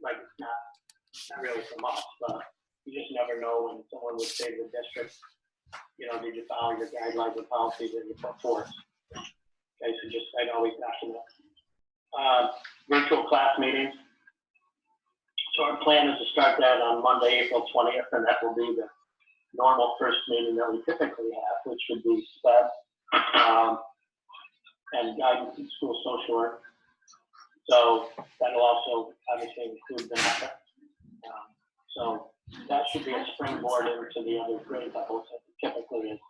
like it's not really from us, but you just never know when someone would say to the district, you know, did you follow your guidelines and policies that you put forth? Okay, so just, I'd always document. Virtual class meetings. So our plan is to start that on Monday, April 20th, and that will be the normal first meeting that we typically have, which would be SPED and guidance and school social work. So that'll also obviously include that. So that should be a springboard into the other grade levels that it typically is.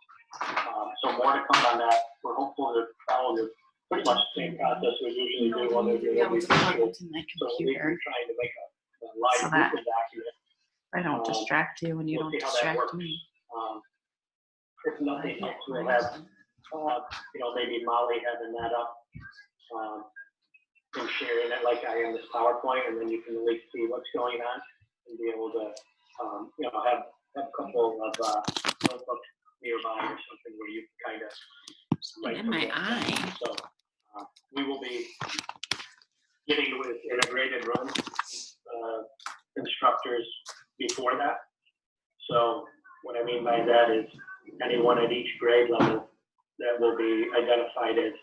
So more to come on that. We're hopeful to follow the pretty much the same process we usually do. Other than so we're trying to make a live Google document. I don't distract you when you don't distract me. If nothing else, we'll have, you know, maybe Molly having that up and sharing it like I am this PowerPoint, and then you can at least see what's going on and be able to, you know, have a couple of notebooks nearby or something where you can kind of. In my eye. So we will be getting with integrated room instructors before that. So what I mean by that is anyone at each grade level that will be identified as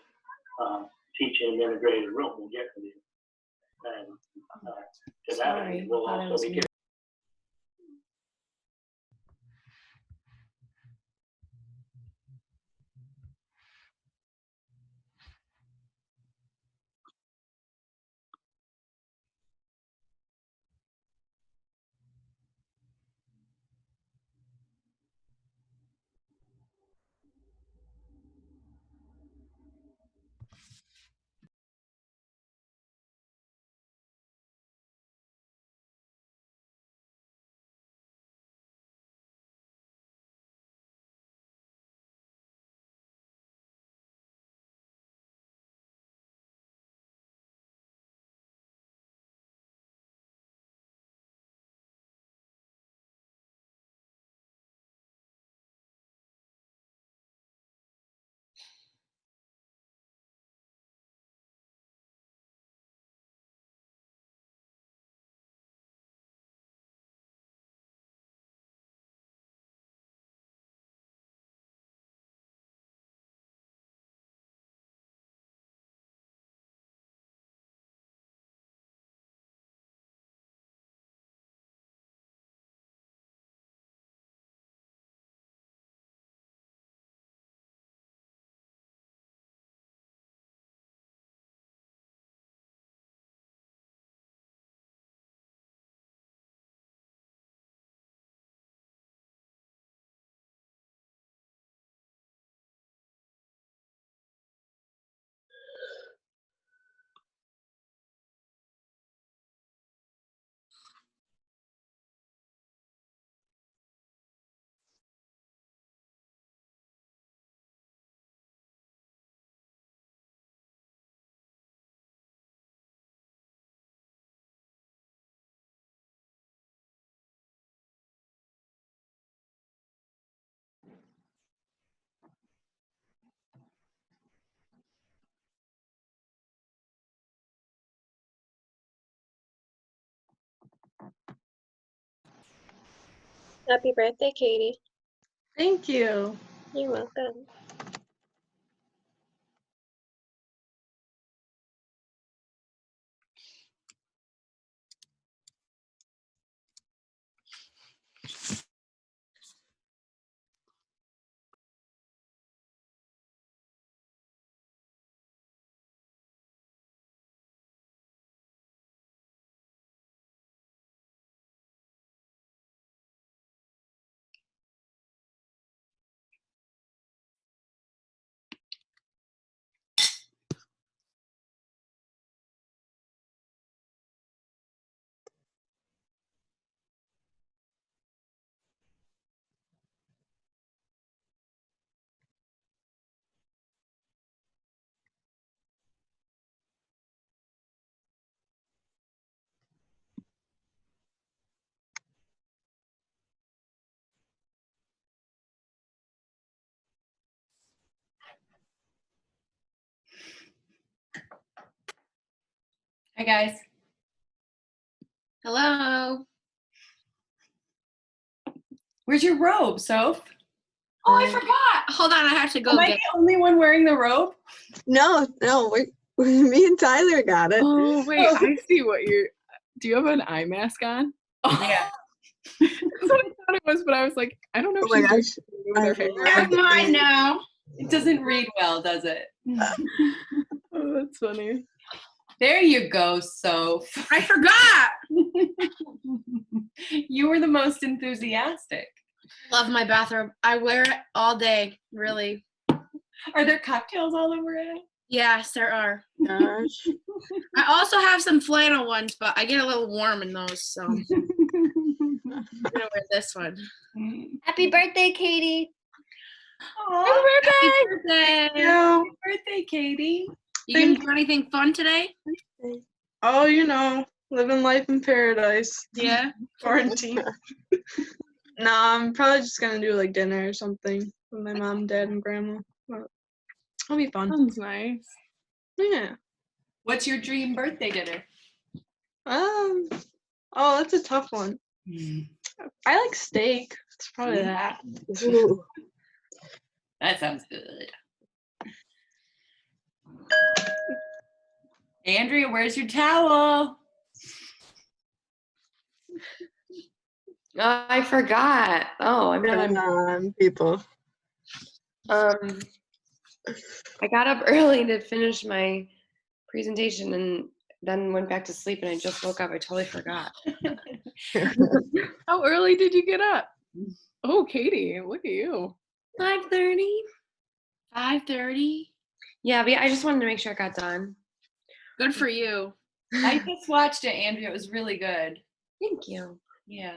teaching an integrated room will get from you. And to that end, we'll also be getting. Happy birthday, Katie. Thank you. You're welcome. Hi, guys. Hello. Where's your robe, Soph? Oh, I forgot. Hold on, I have to go Am I get. the only one wearing the robe? No, me and Tyler got it. Oh, wait, Oh. I see what you're. Do you have an eye mask on? Yeah. That's what I thought it was, but I was like, I don't know Oh if my she's doing gosh. anything with her hair. That's mine now. It doesn't read well, does it? Oh, that's funny. There you go, Soph. I forgot. You were the most enthusiastic. Love my bathrobe. I wear it all day, really. Are there cocktails all over it? Yes, there are. Gosh. I also have some flannel ones, but I get a little warm in those, so I'm gonna wear this one. Happy birthday, Katie. Aw, Happy birthday! Yeah. happy birthday, Katie. You gonna do anything fun today? Oh, living life in paradise. Yeah. Quarantine. Nah, I'm probably just gonna do like dinner or something with my mom, dad, and grandma. But it'll be fun. Sounds nice. Yeah. What's your dream birthday dinner? Oh, that's a tough one. I like steak. It's probably that. Ooh. That sounds good. Andrea, where's your towel? I forgot. Oh, I'm Come not. on, people. I got up early to finish my presentation and then went back to sleep and I just woke up. I totally forgot. How early did you get up? Oh, Katie, look at you. 5:30. 5:30. Yeah, but I just wanted to make sure it got done. Good for you. I just watched it, Andrea. It was really good. Thank you. Yeah.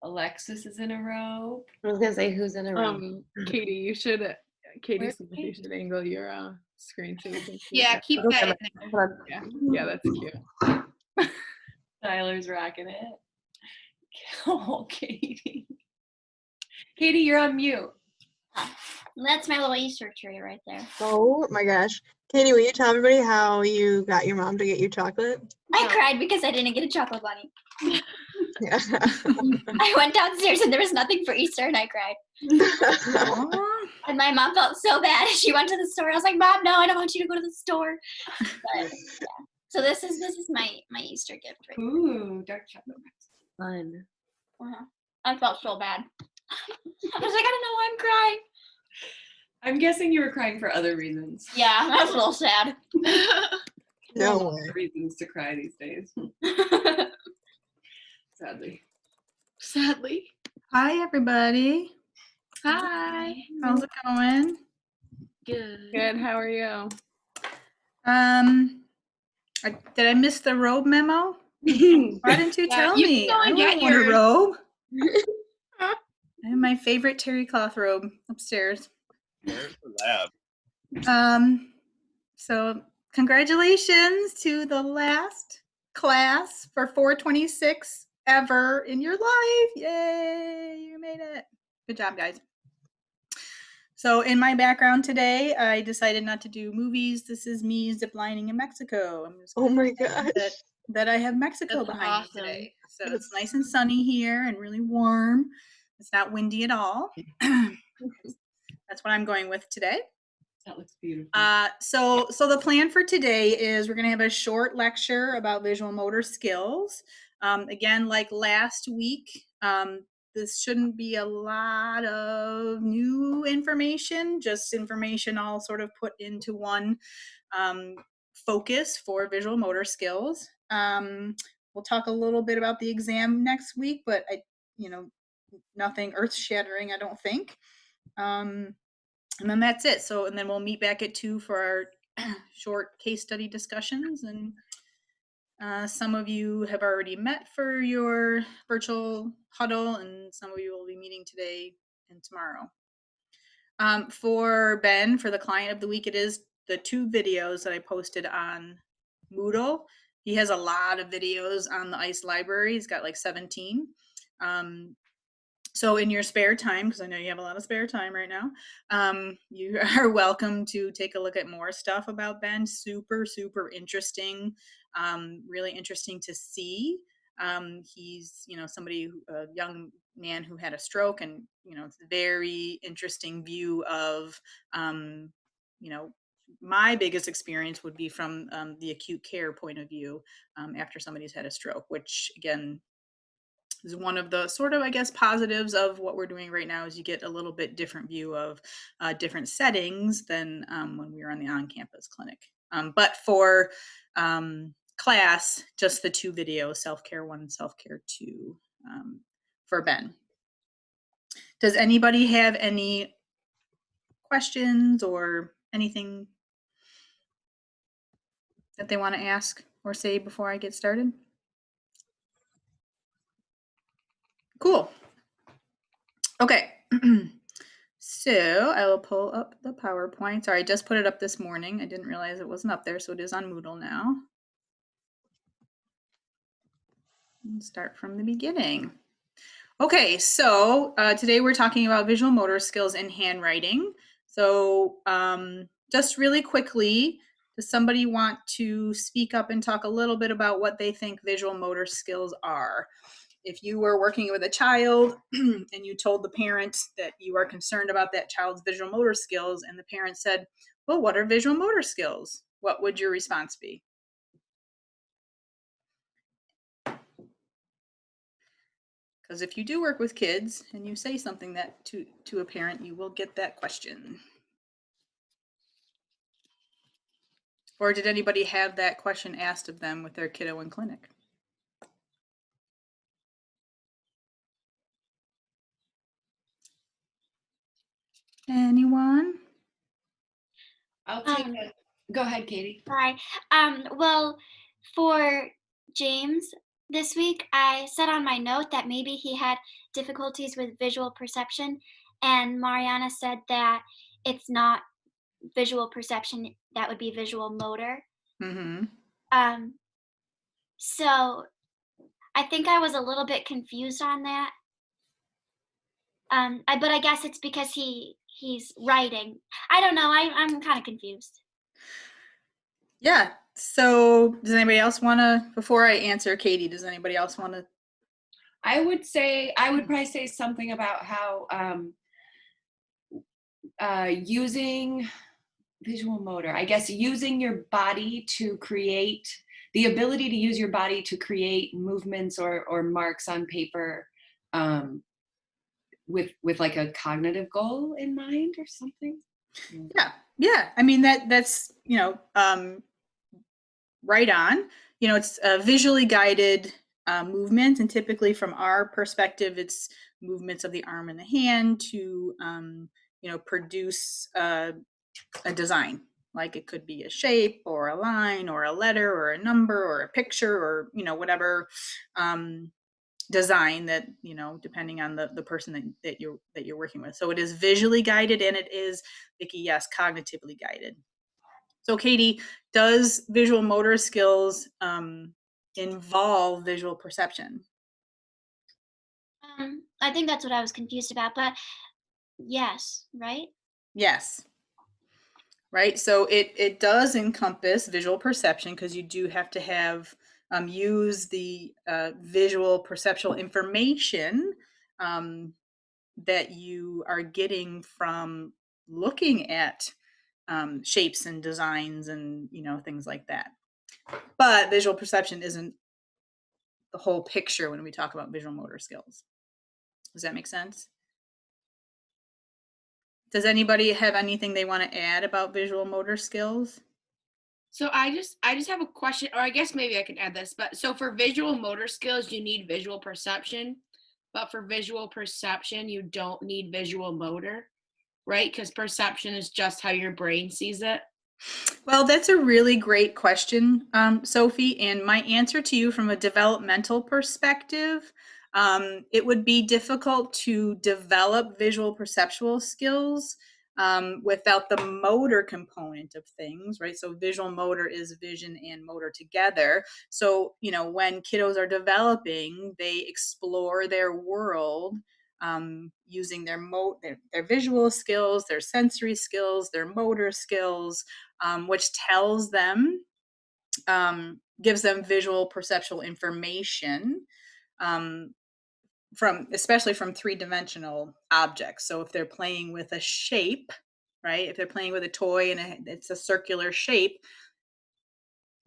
Alexis is in a robe. I was gonna say who's in a room. Katie, you should. Katie, Where's said that you should angle your screen so you can see. Yeah, it. keep that in there. Hold on. Yeah, that's cute. Tyler's rocking it. Oh, Katie. Katie, you're on mute. That's my little Easter tree right there. Oh my gosh. Katie, will you tell everybody how you got your mom to get you chocolate? I cried because I didn't get a chocolate bunny. Yeah. I went downstairs and there was nothing for Easter and I cried. And my mom felt so bad. She went to the store. I was like, Mom, no, I don't want you to go to the store. But, yeah. So this is my Easter gift right Ooh, dark chocolate. Fun. now. I felt so bad. I was like, I don't know why I'm crying. I'm guessing you were crying for other reasons. Yeah, I was a little sad. No way. Reasons to cry these days. Sadly. Sadly. Hi, everybody. Hi. How's it going? Good. Good. How are you? Did I miss the robe memo? Why didn't you Yeah, tell you can me? go I and don't get want a yours. robe. I have my favorite terry cloth robe upstairs. Where's the lab? So congratulations to the last class for 426 ever in your life. Yay, you made it. Good job, guys. So in my background today, I decided not to do movies. This is me ziplining in Mexico. I'm just Oh my gosh. that I have Mexico That's behind awesome. me today. So it's nice and sunny here and really warm. It's not windy at all. That's what I'm going with today. That looks beautiful. So the plan for today is we're going to have a short lecture about visual motor skills. Again, like last week, this shouldn't be a lot of new information, just information all sort of put into one focus for visual motor skills. We'll talk a little bit about the exam next week, but nothing earth-shattering, I don't think. And then that's it. So, and then we'll meet back at 2 for our short case study discussions. And some of you have already met for your virtual huddle, and some of you will be meeting today and tomorrow. For Ben, for the client of the week, it is the 2 videos that I posted on Moodle. He has a lot of videos on the ICE library. He's got like 17. So in your spare time, because I know you have a lot of spare time right now, you are welcome to take a look at more stuff about Ben. Super, super interesting. Really interesting to see. He's, somebody, a young man who had a stroke, and, it's a very interesting view of, you know, my biggest experience would be from the acute care point of view after somebody's had a stroke, which again, is one of the sort of, I guess, positives of what we're doing right now is you get a little bit different view of different settings than when we were on the on-campus clinic. But for class, just the 2 videos, Self-Care 1 and Self-Care 2 for Ben. Does anybody have any questions or anything that they want to ask or say before I get started? Cool. Okay. So I will pull up the PowerPoint. Sorry, I just put it up this morning. I didn't realize it wasn't up there, so it is on Moodle now. Let's start from the beginning. Okay, so today we're talking about visual motor skills and handwriting. So just really quickly, does somebody want to speak up and talk a little bit about what they think visual motor skills are? If you were working with a child and you told the parent that you are concerned about that child's visual motor skills, and the parent said, well, what are visual motor skills? What would your response be? Because if you do work with kids and you say something that to a parent, you will get that question. Or did anybody have that question asked of them with their kiddo in clinic? Anyone? I'll take it. Go ahead, Katie. Hi. Well, for James this week, I said on my note that maybe he had difficulties with visual perception, and Mariana said that it's not visual perception, that would be visual motor. Mm-hmm. So I think I was a little bit confused on that. But I guess it's because he's writing. I don't know. I'm kind of confused. Yeah. So does anybody else want to, before I answer Katie, does anybody else want to? I would probably say something about how using visual motor, I guess using your body to create, the ability to use your body to create movements or marks on paper with like a cognitive goal in mind or something. Yeah. I mean, that's, right on. It's a visually guided movement, and typically from our perspective, it's movements of the arm and the hand to, produce a design. Like it could be a shape or a line or a letter or a number or a picture or, whatever design that, depending on the person that you're working with. So it is visually guided, and it is, Vicki, yes, cognitively guided. So Katie, does visual motor skills involve visual perception? I think that's what I was confused about, but yes, right? Yes. Right. So it does encompass visual perception, because you do have to have use the visual perceptual information that you are getting from looking at shapes and designs and things like that. But visual perception isn't the whole picture when we talk about visual motor skills. Does that make sense? Does anybody have anything they want to add about visual motor skills? So I just have a question, or I guess maybe I can add this, but so for visual motor skills, you need visual perception, but for visual perception, you don't need visual motor, right? Because perception is just how your brain sees it. Well, that's a really great question, Sophie. And my answer to you from a developmental perspective, it would be difficult to develop visual perceptual skills without the motor component of things, right? So visual motor is vision and motor together. So, when kiddos are developing, they explore their world using their visual skills, their sensory skills, their motor skills, which tells them, gives them visual perceptual information especially from three-dimensional objects. So if they're playing with a shape, right? If they're playing with a toy and it's a circular shape,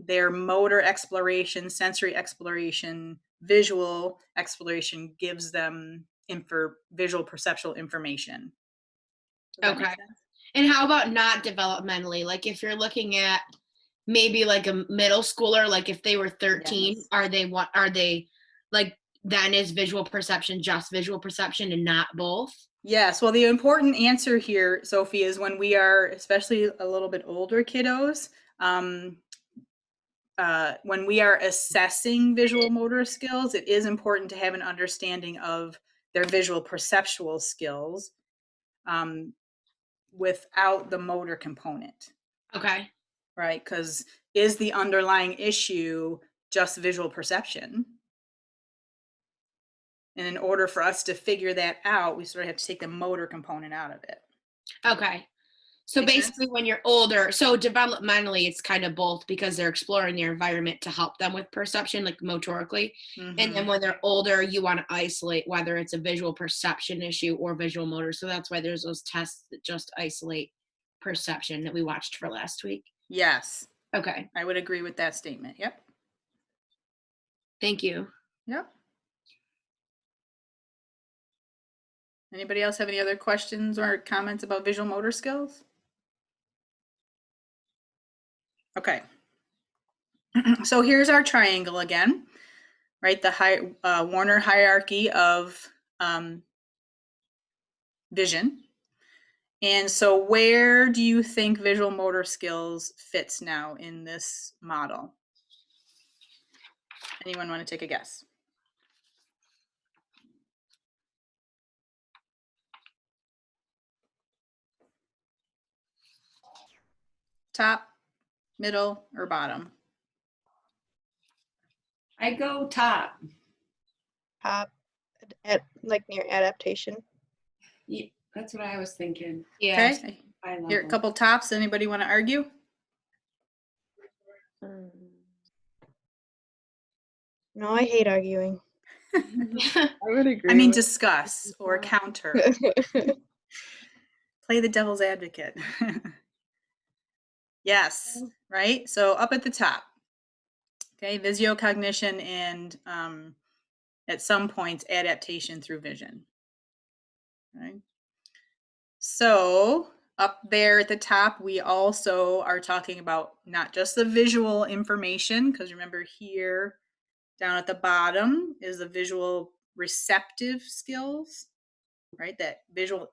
their motor exploration, sensory exploration, visual exploration gives them visual perceptual information. Does that make Okay. sense? And how about not developmentally? Like if you're looking at maybe like a middle schooler, like if they were 13, Yes. are they like then is visual perception just visual perception and not both? Yes. Well, the important answer here, Sophie, is when we are, especially a little bit older kiddos, when we are assessing visual motor skills, it is important to have an understanding of their visual perceptual skills without the motor component. Okay. Right? Because is the underlying issue just visual perception? And in order for us to figure that out, we sort of have to take the motor component out of it. Okay. So Make sense? basically when you're older, so developmentally it's kind of both because they're exploring their environment to help them with perception, like motorically. And then Mhm. when they're older, you want to isolate whether it's a visual perception issue or visual motor. So that's why there's those tests that just isolate perception that we watched for last week. Yes, Okay. I would agree with that statement. Yep. Thank you. Yep. Anybody else have any other questions or comments about visual motor skills? Okay. So here's our triangle again, right? The Warner hierarchy of vision. And so where do you think visual motor skills fits now in this model? Anyone want to take a guess? Top, middle, or bottom? I go top. Top, like near adaptation. Yeah, that's what I was thinking. Yeah. Okay. I love Here, a couple tops. Anybody want to argue? No, I hate arguing. I would agree. I mean, with discuss or counter. Play the devil's advocate. Yes, right? So up at the top, okay, visiocognition and at some points adaptation through vision. Right? So up there at the top, we also are talking about not just the visual information, because remember here down at the bottom is the visual receptive skills, right? That visual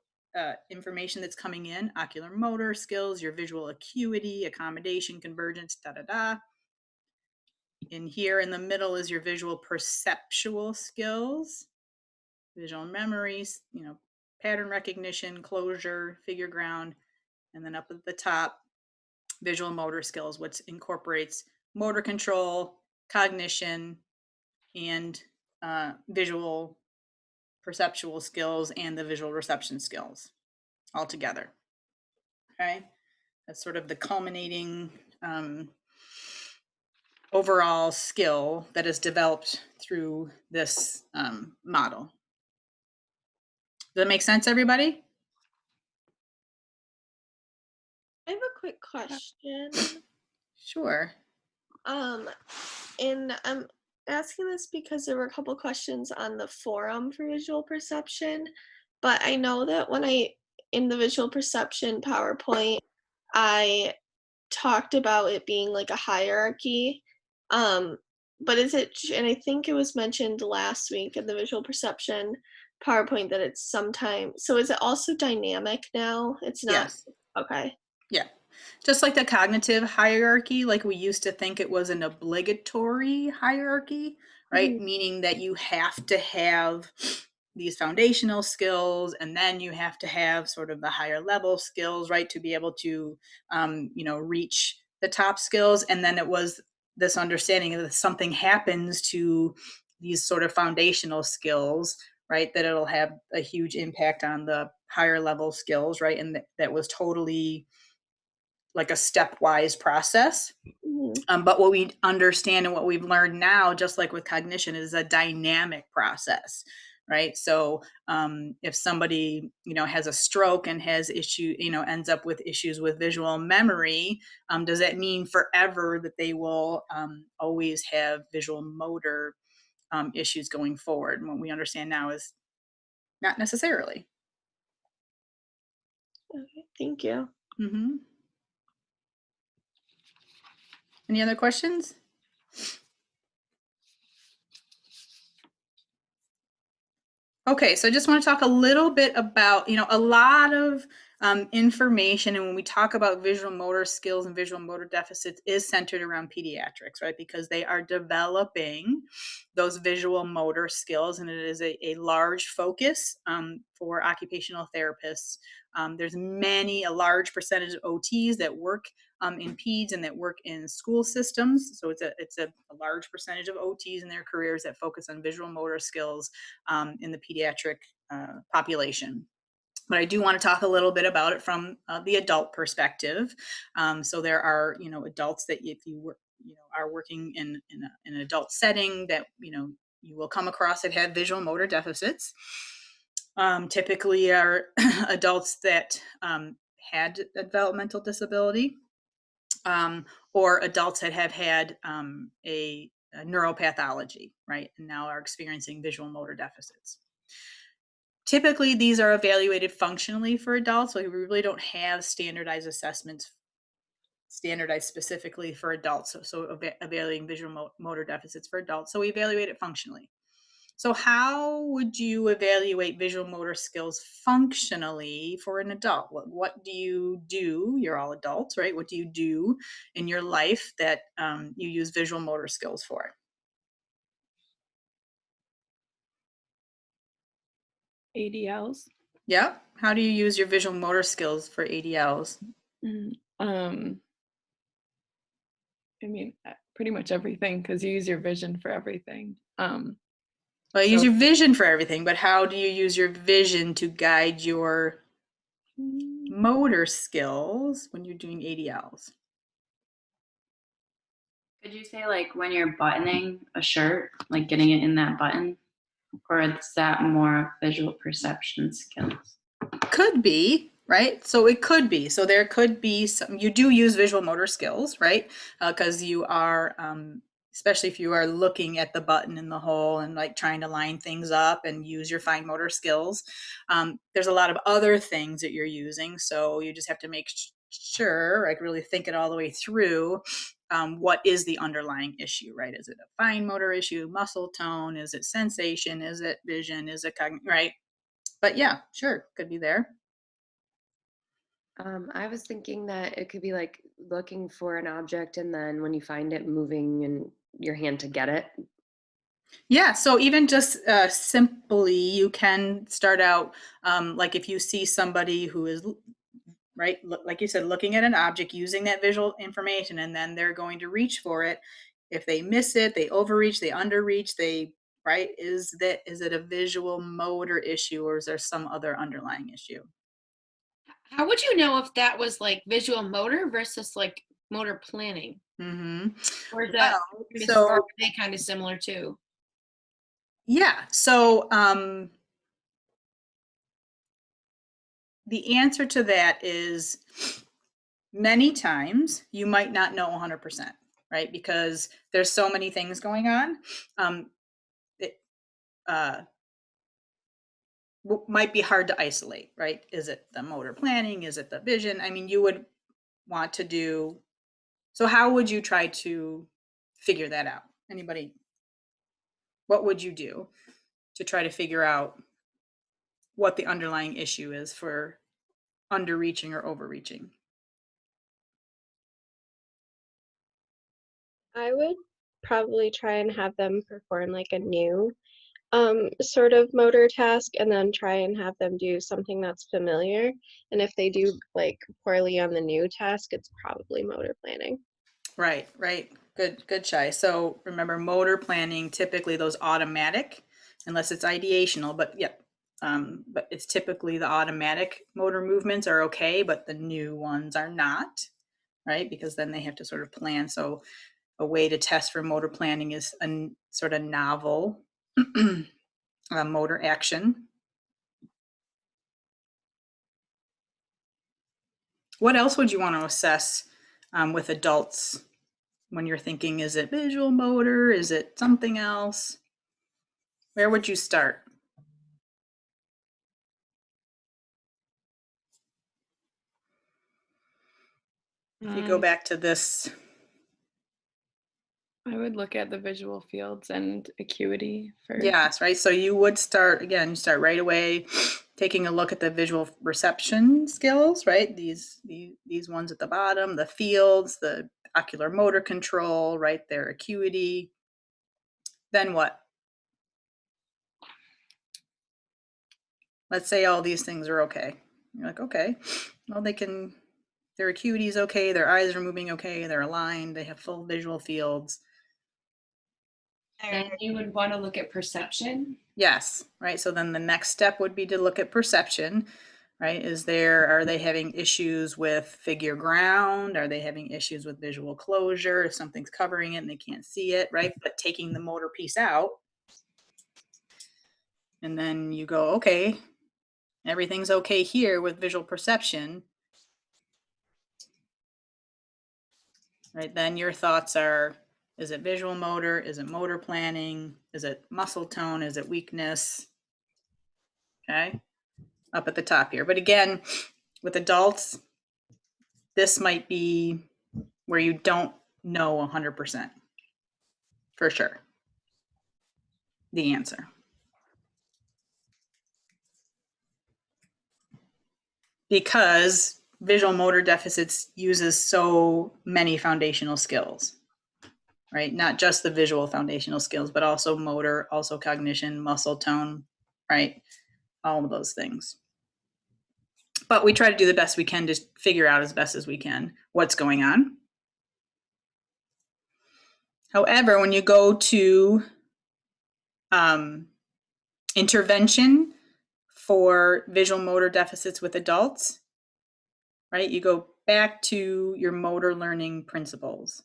information that's coming in, ocular motor skills, your visual acuity, accommodation, convergence, da-da-da. In here in the middle is your visual perceptual skills, visual memories, pattern recognition, closure, figure ground, and then up at the top, visual motor skills, which incorporates motor control, cognition, and visual perceptual skills and the visual reception skills all together. Okay, that's sort of the culminating overall skill that is developed through this model. Does that make sense, everybody? I have a quick question. Sure. And I'm asking this because there were a couple questions on the forum for visual perception, but I know that in the visual perception PowerPoint, I talked about it being like a hierarchy. But and I think it was mentioned last week in the visual perception PowerPoint that it's sometimes, so is it also dynamic now? It's not. Yes. Okay. Yeah. Just like the cognitive hierarchy, like we used to think it was an obligatory hierarchy, right? Mhm. Meaning that you have to have these foundational skills and then you have to have sort of the higher level skills, right? To be able to, reach the top skills. And then it was this understanding that something happens to these sort of foundational skills right, that it'll have a huge impact on the higher level skills, right? And that was totally like a stepwise process. But what we understand and what we've learned now, just like with cognition, is a dynamic process, right? So if somebody, has a stroke and has ends up with issues with visual memory, does that mean forever that they will always have visual motor issues going forward? And what we understand now is not necessarily. Okay, thank you. Mm-hmm. Any other questions? Okay, so I just want to talk a little bit about, a lot of information. And when we talk about visual motor skills and visual motor deficits is centered around pediatrics, right? Because they are developing those visual motor skills, and it is a large focus for occupational therapists. There's a large percentage of OTs that work in peds and that work in school systems. So it's a large percentage of OTs in their careers that focus on visual motor skills in the pediatric population. But I do want to talk a little bit about it from the adult perspective. So there are, adults that if you work, are working in an adult setting that, you will come across that have visual motor deficits. Typically are adults that had a developmental disability, or adults that have had a neuropathology, right? And now are experiencing visual motor deficits. Typically, these are evaluated functionally for adults, so we really don't have standardized assessments standardized specifically for adults. So evaluating visual motor deficits for adults. So we evaluate it functionally. So how would you evaluate visual motor skills functionally for an adult? What do you do? You're all adults, right? What do you do in your life that you use visual motor skills for? ADLs. Yeah. How do you use your visual motor skills for ADLs? I mean, pretty much everything, because you use your vision for everything. Well, you use your vision for everything, but how do you use your vision to guide your motor skills when you're doing ADLs? Could you say like when you're buttoning a shirt, like getting it in that button? Or is that more visual perception skills? Could be, right? So it could be. So there could be some, you do use visual motor skills, right? Because you are, especially if you are looking at the button in the hole and like trying to line things up and use your fine motor skills. There's a lot of other things that you're using. So you just have to make sure, like really think it all the way through. What is the underlying issue, right? Is it a fine motor issue, muscle tone? Is it sensation? Is it vision? Is it cognition, right? But yeah, sure, could be there. I was thinking that it could be like looking for an object and then when you find it, moving in your hand to get it. Yeah, so even just simply, you can start out like if you see somebody who is, right, like you said, looking at an object, using that visual information, and then they're going to reach for it. If they miss it, they overreach, they underreach, right? Is it a visual motor issue, or is there some other underlying issue? How would you know if that was like visual motor versus like motor planning? Mm-hmm. Or is that or are they kind of similar too? Yeah. So the answer to that is many times you might not know 100%, right? Because there's so many things going on. It might be hard to isolate, right? Is it the motor planning? Is it the vision? I mean, you would want to do, so how would you try to figure that out? Anybody? What would you do to try to figure out what the underlying issue is for underreaching or overreaching? I would probably try and have them perform like a new sort of motor task and then try and have them do something that's familiar. And if they do like poorly on the new task, it's probably motor planning. Right. Good, Shy. So remember, motor planning, typically those automatic unless it's ideational, but yep. But it's typically the automatic motor movements are okay, but the new ones are not, right? Because then they have to sort of plan. So a way to test for motor planning is a sort of novel motor action. What else would you want to assess with adults when you're thinking, is it visual motor? Is it something else? Where would you start? If you go back to this. I would look at the visual fields and acuity for. Yes, right. So you would start, again, you start right away taking a look at the visual reception skills, right? These ones at the bottom, the fields, the ocular motor control, right? Their acuity. Then what? Let's say all these things are okay. You're like, okay, well, their acuity is okay, their eyes are moving okay, they're aligned, they have full visual fields. Then you would want to look at perception. Yes, right. So then the next step would be to look at perception, right? Are they having issues with figure ground? Are they having issues with visual closure? If something's covering it and they can't see it, right? But taking the motor piece out. And then you go, okay, everything's okay here with visual perception. Right, then your thoughts are, is it visual motor? Is it motor planning? Is it muscle tone? Is it weakness? Okay, up at the top here. But again, with adults, this might be where you don't know 100% for sure the answer. Because visual motor deficits uses so many foundational skills, right? Not just the visual foundational skills, but also motor, also cognition, muscle tone, right? All of those things. But we try to do the best we can to figure out as best as we can what's going on. However, when you go to intervention for visual motor deficits with adults, right, you go back to your motor learning principles.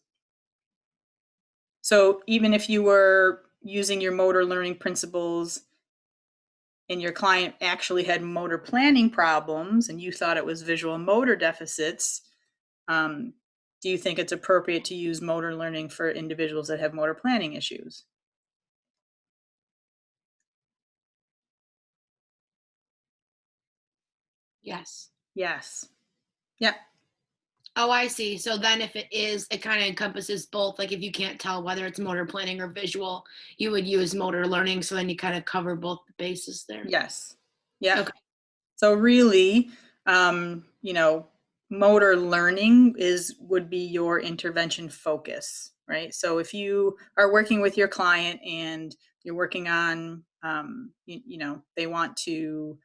So even if you were using your motor learning principles and your client actually had motor planning problems and you thought it was visual motor deficits, do you think it's appropriate to use motor learning for individuals that have motor planning issues? Yes. Yes. Yep. Oh, I see. So then if it is, it kind of encompasses both. Like if you can't tell whether it's motor planning or visual, you would use motor learning. So then you kind of cover both bases there. Yes. Yeah. Okay. So really, motor learning would be your intervention focus, right? So if you are working with your client and you're working on, they want to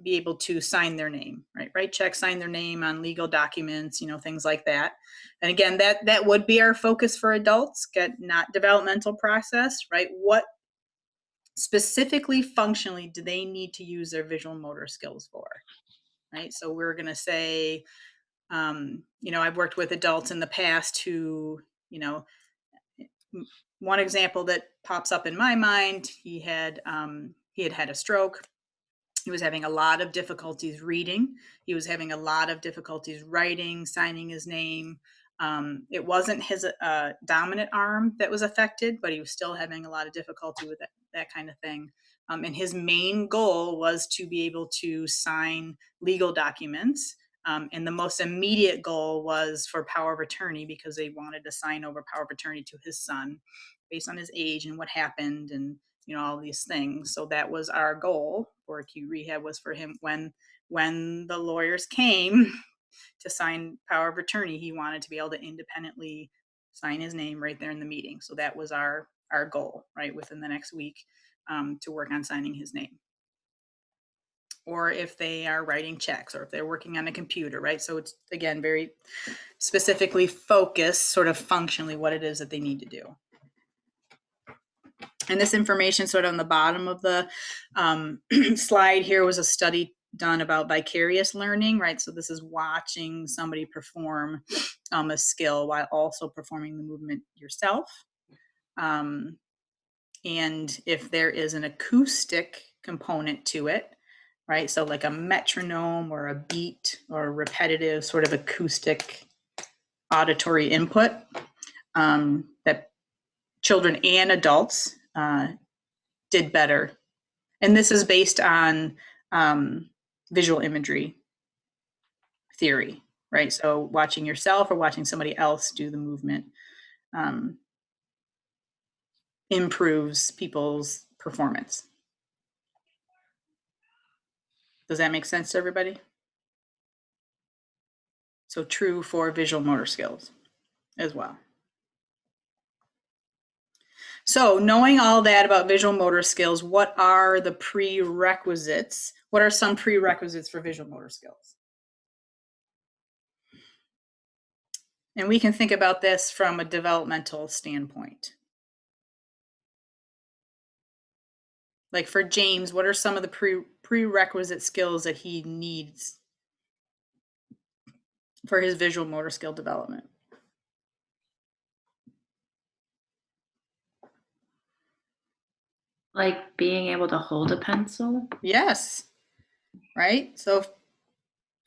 be able to sign their name, right? Write checks, sign their name on legal documents, things like that. And again, that would be our focus for adults, not developmental process, right? What specifically functionally do they need to use their visual motor skills for, right? So we're going to say, I've worked with adults in the past who, one example that pops up in my mind, he had had a stroke. He was having a lot of difficulties reading. He was having a lot of difficulties writing, signing his name. It wasn't his dominant arm that was affected, but he was still having a lot of difficulty with that kind of thing. And his main goal was to be able to sign legal documents. And the most immediate goal was for power of attorney, because they wanted to sign over power of attorney to his son based on his age and what happened and all these things. So that was our goal for acute rehab, was for him when the lawyers came to sign power of attorney, he wanted to be able to independently sign his name right there in the meeting. So that was our goal, right, within the next week, to work on signing his name. Or if they are writing checks, or if they're working on a computer, right? So it's, again, very specifically focused, sort of functionally, what it is that they need to do. And this information sort of on the bottom of the slide here was a study done about vicarious learning, right? So this is watching somebody perform a skill while also performing the movement yourself. And if there is an acoustic component to it, right? So like a metronome or a beat or a repetitive sort of acoustic auditory input, that children and adults did better. And this is based on visual imagery theory, right? So watching yourself or watching somebody else do the movement improves people's performance. Does that make sense to everybody? So true for visual motor skills as well. So knowing all that about visual motor skills, what are the prerequisites? What are some prerequisites for visual motor skills? And we can think about this from a developmental standpoint. Like for James, what are some of the prerequisite skills that he needs for his visual motor skill development? Like being able to hold a pencil? Yes, right? So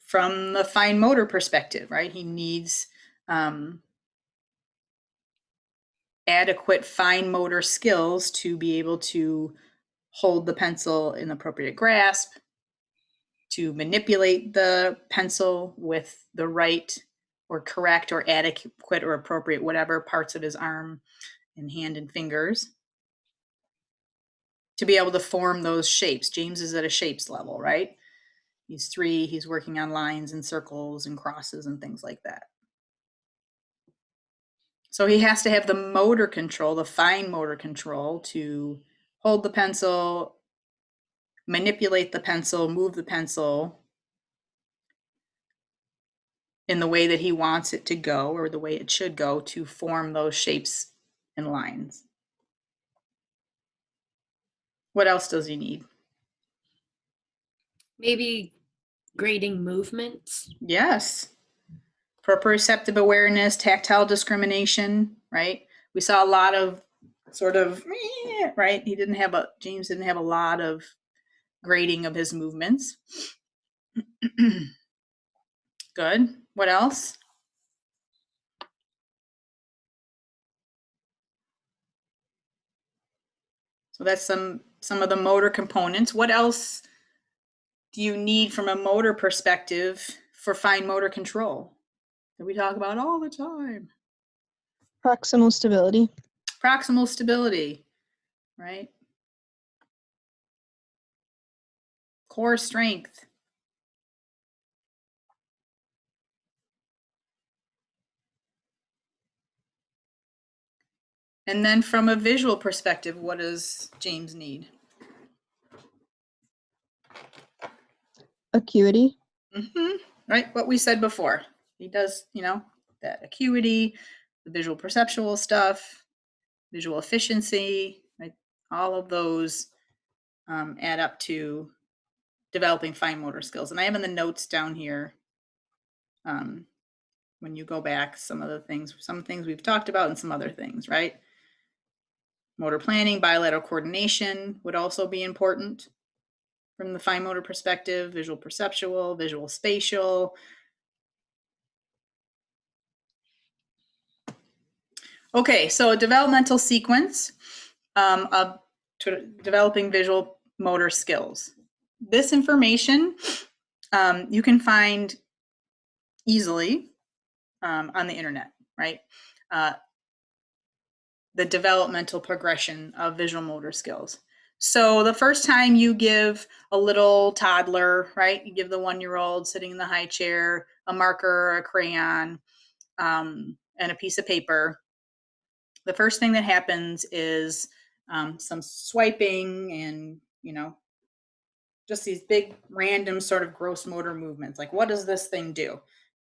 from the fine motor perspective, right, he needs adequate fine motor skills to be able to hold the pencil in appropriate grasp, to manipulate the pencil with the right or correct or adequate or appropriate whatever parts of his arm and hand and fingers, to be able to form those shapes. James is at a shapes level, right? He's 3, he's working on lines and circles and crosses and things like that. So he has to have the motor control, the fine motor control to hold the pencil, manipulate the pencil, move the pencil in the way that he wants it to go or the way it should go to form those shapes and lines. What else does he need? Maybe grading movements. Yes. Proprioceptive awareness, tactile discrimination, right? We saw a lot of sort of, right? James didn't have a lot of grading of his movements. Good. What else? So that's some of the motor components. What else do you need from a motor perspective for fine motor control that we talk about all the time? Proximal stability. Proximal stability, right? Core strength. And then from a visual perspective, what does James need? Acuity. Right, what we said before. He does, that acuity, the visual perceptual stuff, visual efficiency, right? All of those add up to developing fine motor skills. And I have in the notes down here, when you go back, some things we've talked about and some other things, right? Motor planning, bilateral coordination would also be important from the fine motor perspective, visual perceptual, visual spatial. Okay, so a developmental sequence of developing visual motor skills. This information you can find easily on the internet, right? The developmental progression of visual motor skills. So the first time you give a little toddler, right, you give the 1-year-old sitting in the high chair a marker, a crayon, and a piece of paper, the first thing that happens is some swiping and, just these big random sort of gross motor movements. Like, what does this thing do,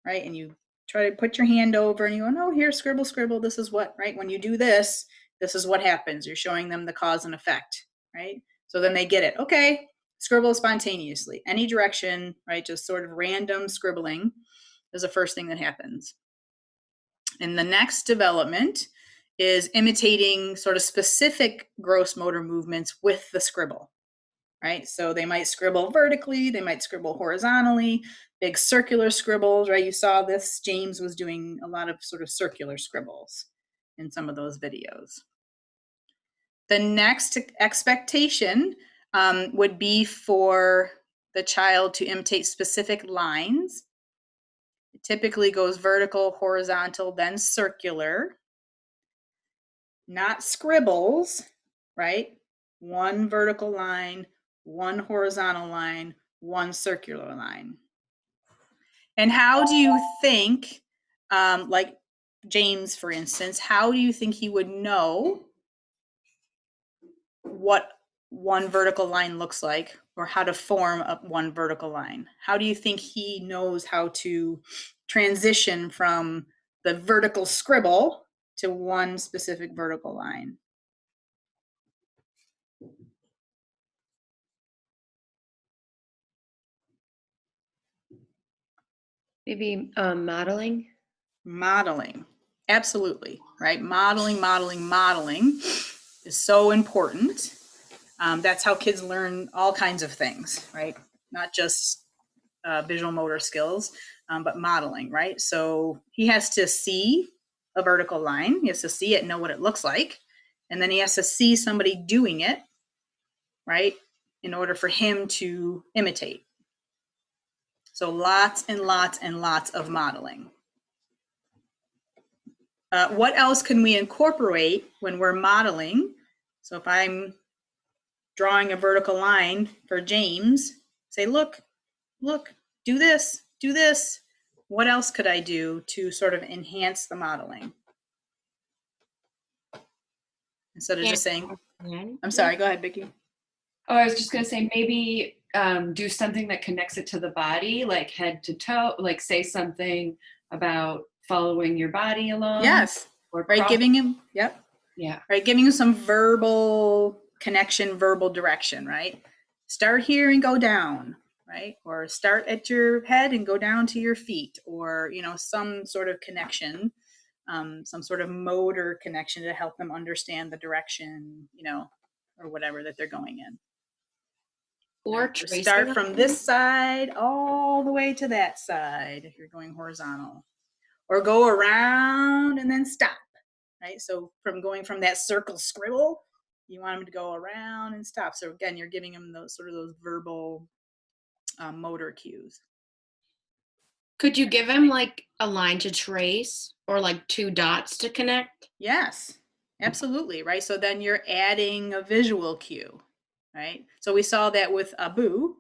right? And you try to put your hand over and you go, no, here, scribble, scribble, this is what, right? When you do this, this is what happens. You're showing them the cause and effect, right? So then they get it. Okay, scribble spontaneously, any direction, right? Just sort of random scribbling is the first thing that happens. And the next development is imitating sort of specific gross motor movements with the scribble, right? So they might scribble vertically, they might scribble horizontally, big circular scribbles, right? You saw this, James was doing a lot of sort of circular scribbles in some of those videos. The next expectation would be for the child to imitate specific lines. It typically goes vertical, horizontal, then circular. Not scribbles, right? One vertical line, one horizontal line, one circular line. And how do you think, like James, for instance, how do you think he would know what one vertical line looks like, or how to form up one vertical line? How do you think he knows how to transition from the vertical scribble to one specific vertical line? Maybe modeling. Modeling, absolutely, right? Modeling is so important. That's how kids learn all kinds of things, right? Not just visual motor skills, but modeling, right? So he has to see a vertical line, he has to see it, know what it looks like, and then he has to see somebody doing it, right, in order for him to imitate. So lots and lots and lots of modeling. What else can we incorporate when we're modeling? So if I'm drawing a vertical line for James, say, look, do this, do this. What else could I do to sort of enhance the modeling? Instead of just saying, I'm sorry, go ahead, Vicki. Oh, I was just gonna say maybe do something that connects it to the body, like head to toe, like say something about following your body along. Yes, Or right, giving him, yep. Yeah. Right, giving him some verbal connection, verbal direction, right? Start here and go down, right? Or start at your head and go down to your feet, or, you know, some sort of connection, some sort of motor connection to help them understand the direction, you know, or whatever that they're going in. Or start from this side all the way to that side if you're going horizontal, or go around and then stop, right? So from going from that circle scribble, you want them to go around and stop. So again, you're giving them those sort of those verbal motor cues. Could you give him like a line to trace or like 2 dots to connect? Yes, absolutely, right? So then you're adding a visual cue, right? So we saw that with Abu,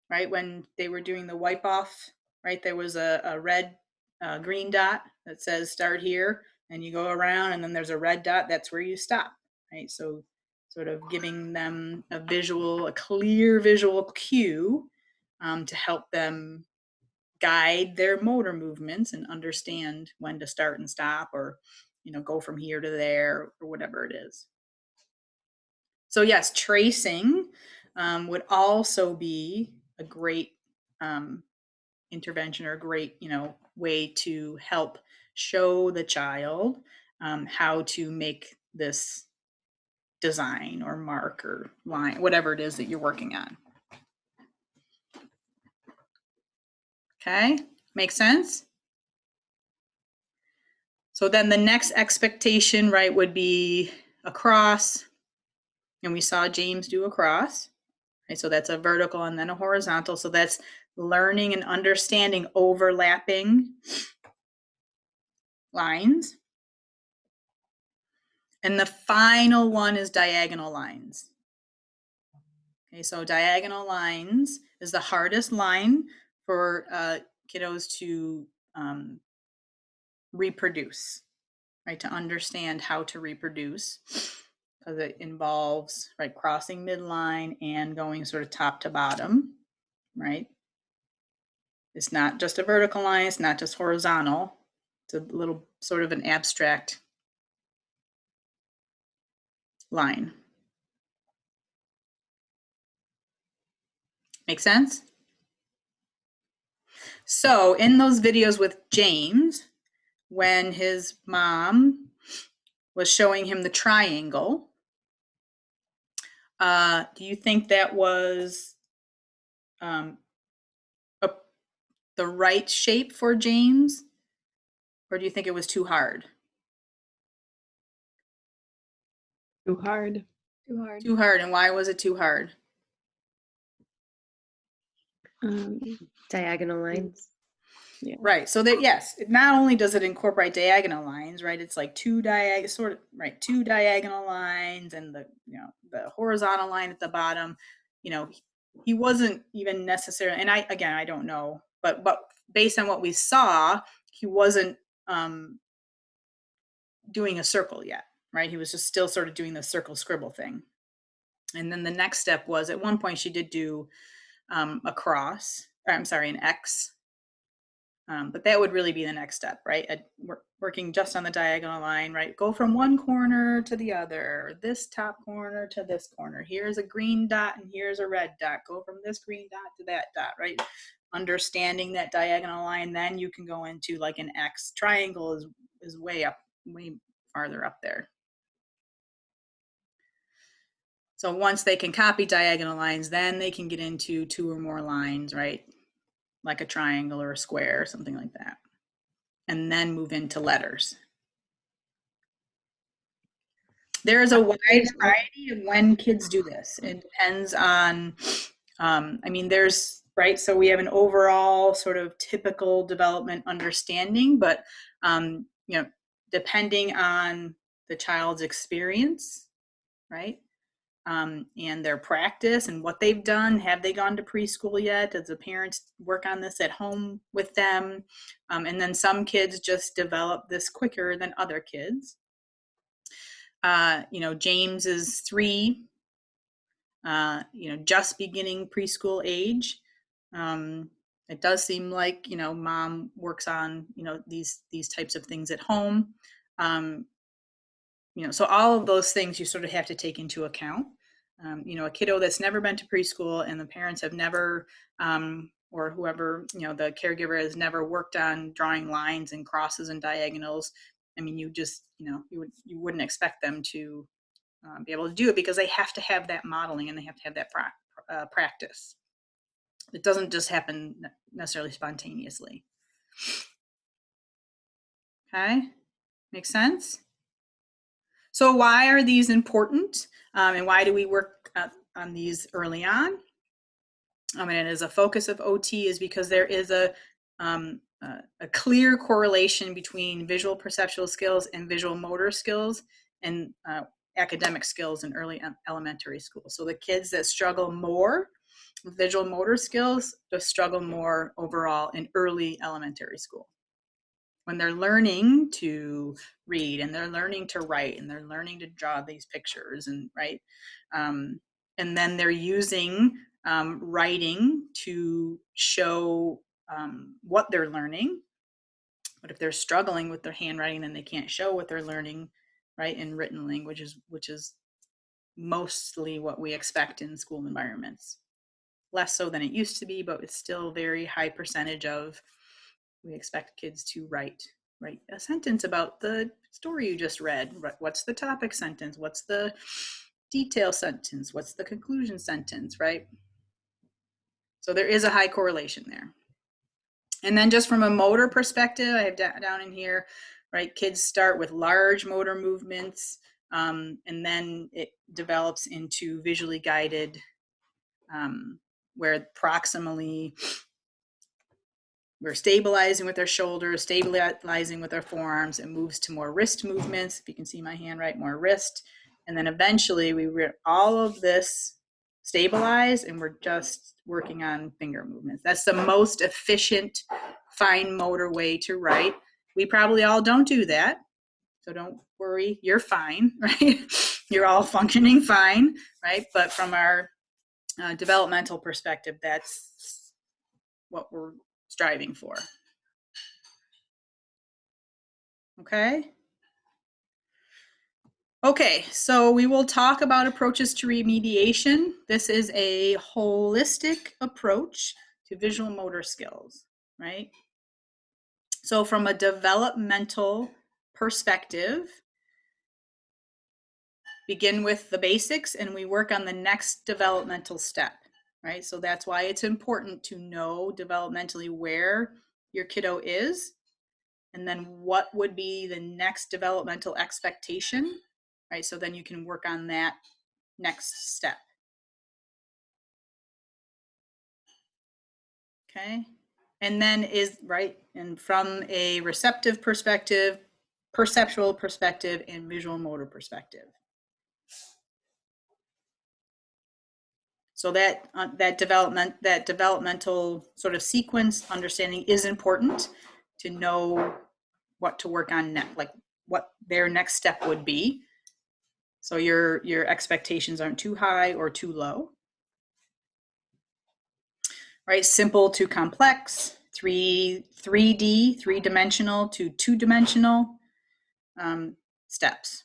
right? When they were doing the wipe off, right? There was a red, green dot that says start here, and you go around, and then there's a red dot, that's where you stop, right? So sort of giving them a visual, a clear visual cue to help them guide their motor movements and understand when to start and stop, or, you know, go from here to there, or whatever it is. So yes, tracing would also be a great intervention, or a great, you know, way to help show the child how to make this design or mark or line, whatever it is that you're working on. Okay, make sense? So then the next expectation, right, would be across, and we saw James do across. Right, so that's a vertical and then a horizontal. So that's learning and understanding overlapping lines. And the final one is diagonal lines. Okay, so diagonal lines is the hardest line for kiddos to reproduce, right? To understand how to reproduce, because it involves, right, crossing midline and going sort of top to bottom, right? It's not just a vertical line, it's not just horizontal. It's a little sort of an abstract line. Make sense? So in those videos with James, when his mom was showing him the triangle, do you think that was the right shape for James? Or do you think it was too hard? Too hard. Too hard. Too hard. And why was it too hard? Diagonal lines. Yeah. Right. So that, yes, not only does it incorporate diagonal lines, right? It's like two diagonal lines and the horizontal line at the bottom. He wasn't even necessarily, and I don't know, but based on what we saw, he wasn't doing a circle yet, right? He was just still sort of doing the circle scribble thing. And then the next step was, at one point she did do a cross, or I'm sorry, an X. But that would really be the next step, right? Working just on the diagonal line, right? Go from one corner to the other, this top corner to this corner. Here's a green dot and here's a red dot. Go from this green dot to that dot, right? Understanding that diagonal line, then you can go into like an X. Triangle is way farther up there. So once they can copy diagonal lines, then they can get into two or more lines, right? Like a triangle or a square or something like that. And then move into letters. There is a wide variety of when kids do this. It depends on, there's, right, so we have an overall sort of typical development understanding, but, depending on the child's experience, right, and their practice and what they've done. Have they gone to preschool yet? Does the parents work on this at home with them? And then some kids just develop this quicker than other kids. James is 3, just beginning preschool age. It does seem like, mom works on, these types of things at home. So all of those things you sort of have to take into account. A kiddo that's never been to preschool and the parents have never, or whoever, the caregiver has never worked on drawing lines and crosses and diagonals. You just, you wouldn't expect them to be able to do it, because they have to have that modeling and they have to have that practice. It doesn't just happen necessarily spontaneously. Okay, makes sense? So why are these important, and why do we work on these early on? And as a focus of OT is because there is a clear correlation between visual perceptual skills and visual motor skills and academic skills in early elementary school. So the kids that struggle more with visual motor skills just struggle more overall in early elementary school. When they're learning to read and they're learning to write and they're learning to draw these pictures and right, and then they're using writing to show what they're learning. But if they're struggling with their handwriting, then they can't show what they're learning, right, in written language, which is mostly what we expect in school environments. Less so than it used to be, but it's still a very high percentage of we expect kids to write a sentence about the story you just read. What's the topic sentence? What's the detail sentence? What's the conclusion sentence, right? So there is a high correlation there. And then just from a motor perspective, I have down in here, right, kids start with large motor movements, and then it develops into visually guided, where proximally we're stabilizing with our shoulders, stabilizing with our forearms. It moves to more wrist movements. If you can see my hand, right, more wrist. And then eventually all of this stabilize and we're just working on finger movements. That's the most efficient fine motor way to write. We probably all don't do that. So don't worry, you're fine, right? You're all functioning fine, right? But from our developmental perspective, that's what we're striving for. Okay. Okay, so we will talk about approaches to remediation. This is a holistic approach to visual motor skills, right? So from a developmental perspective, begin with the basics and we work on the next developmental step, right? So that's why it's important to know developmentally where your kiddo is, and then what would be the next developmental expectation, right? So then you can work on that next step. Okay. And then and from a receptive perspective, perceptual perspective, and visual motor perspective. So that developmental sort of sequence understanding is important to know what to work on next, like what their next step would be. So your expectations aren't too high or too low. Right, simple to complex, 3D, three-dimensional to two-dimensional steps.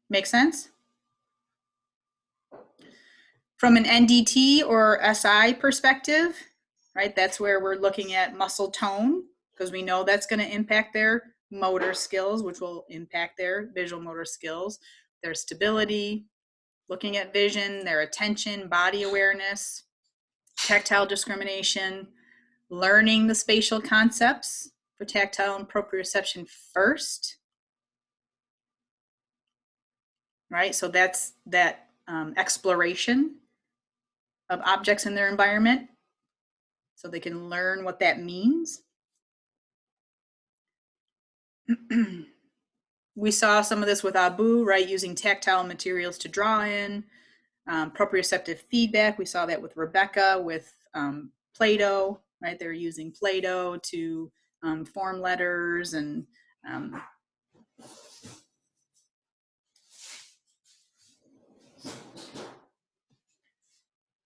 Make sense? From an NDT or SI perspective, right, that's where we're looking at muscle tone, because we know that's going to impact their motor skills, which will impact their visual motor skills, their stability, looking at vision, their attention, body awareness, tactile discrimination, learning the spatial concepts for tactile and proprioception first, right? So that's that exploration of objects in their environment, so they can learn what that means. We saw some of this with Abu, right? Using tactile materials to draw in, proprioceptive feedback. We saw that with Rebecca with Play-Doh, right? They're using Play-Doh to form letters and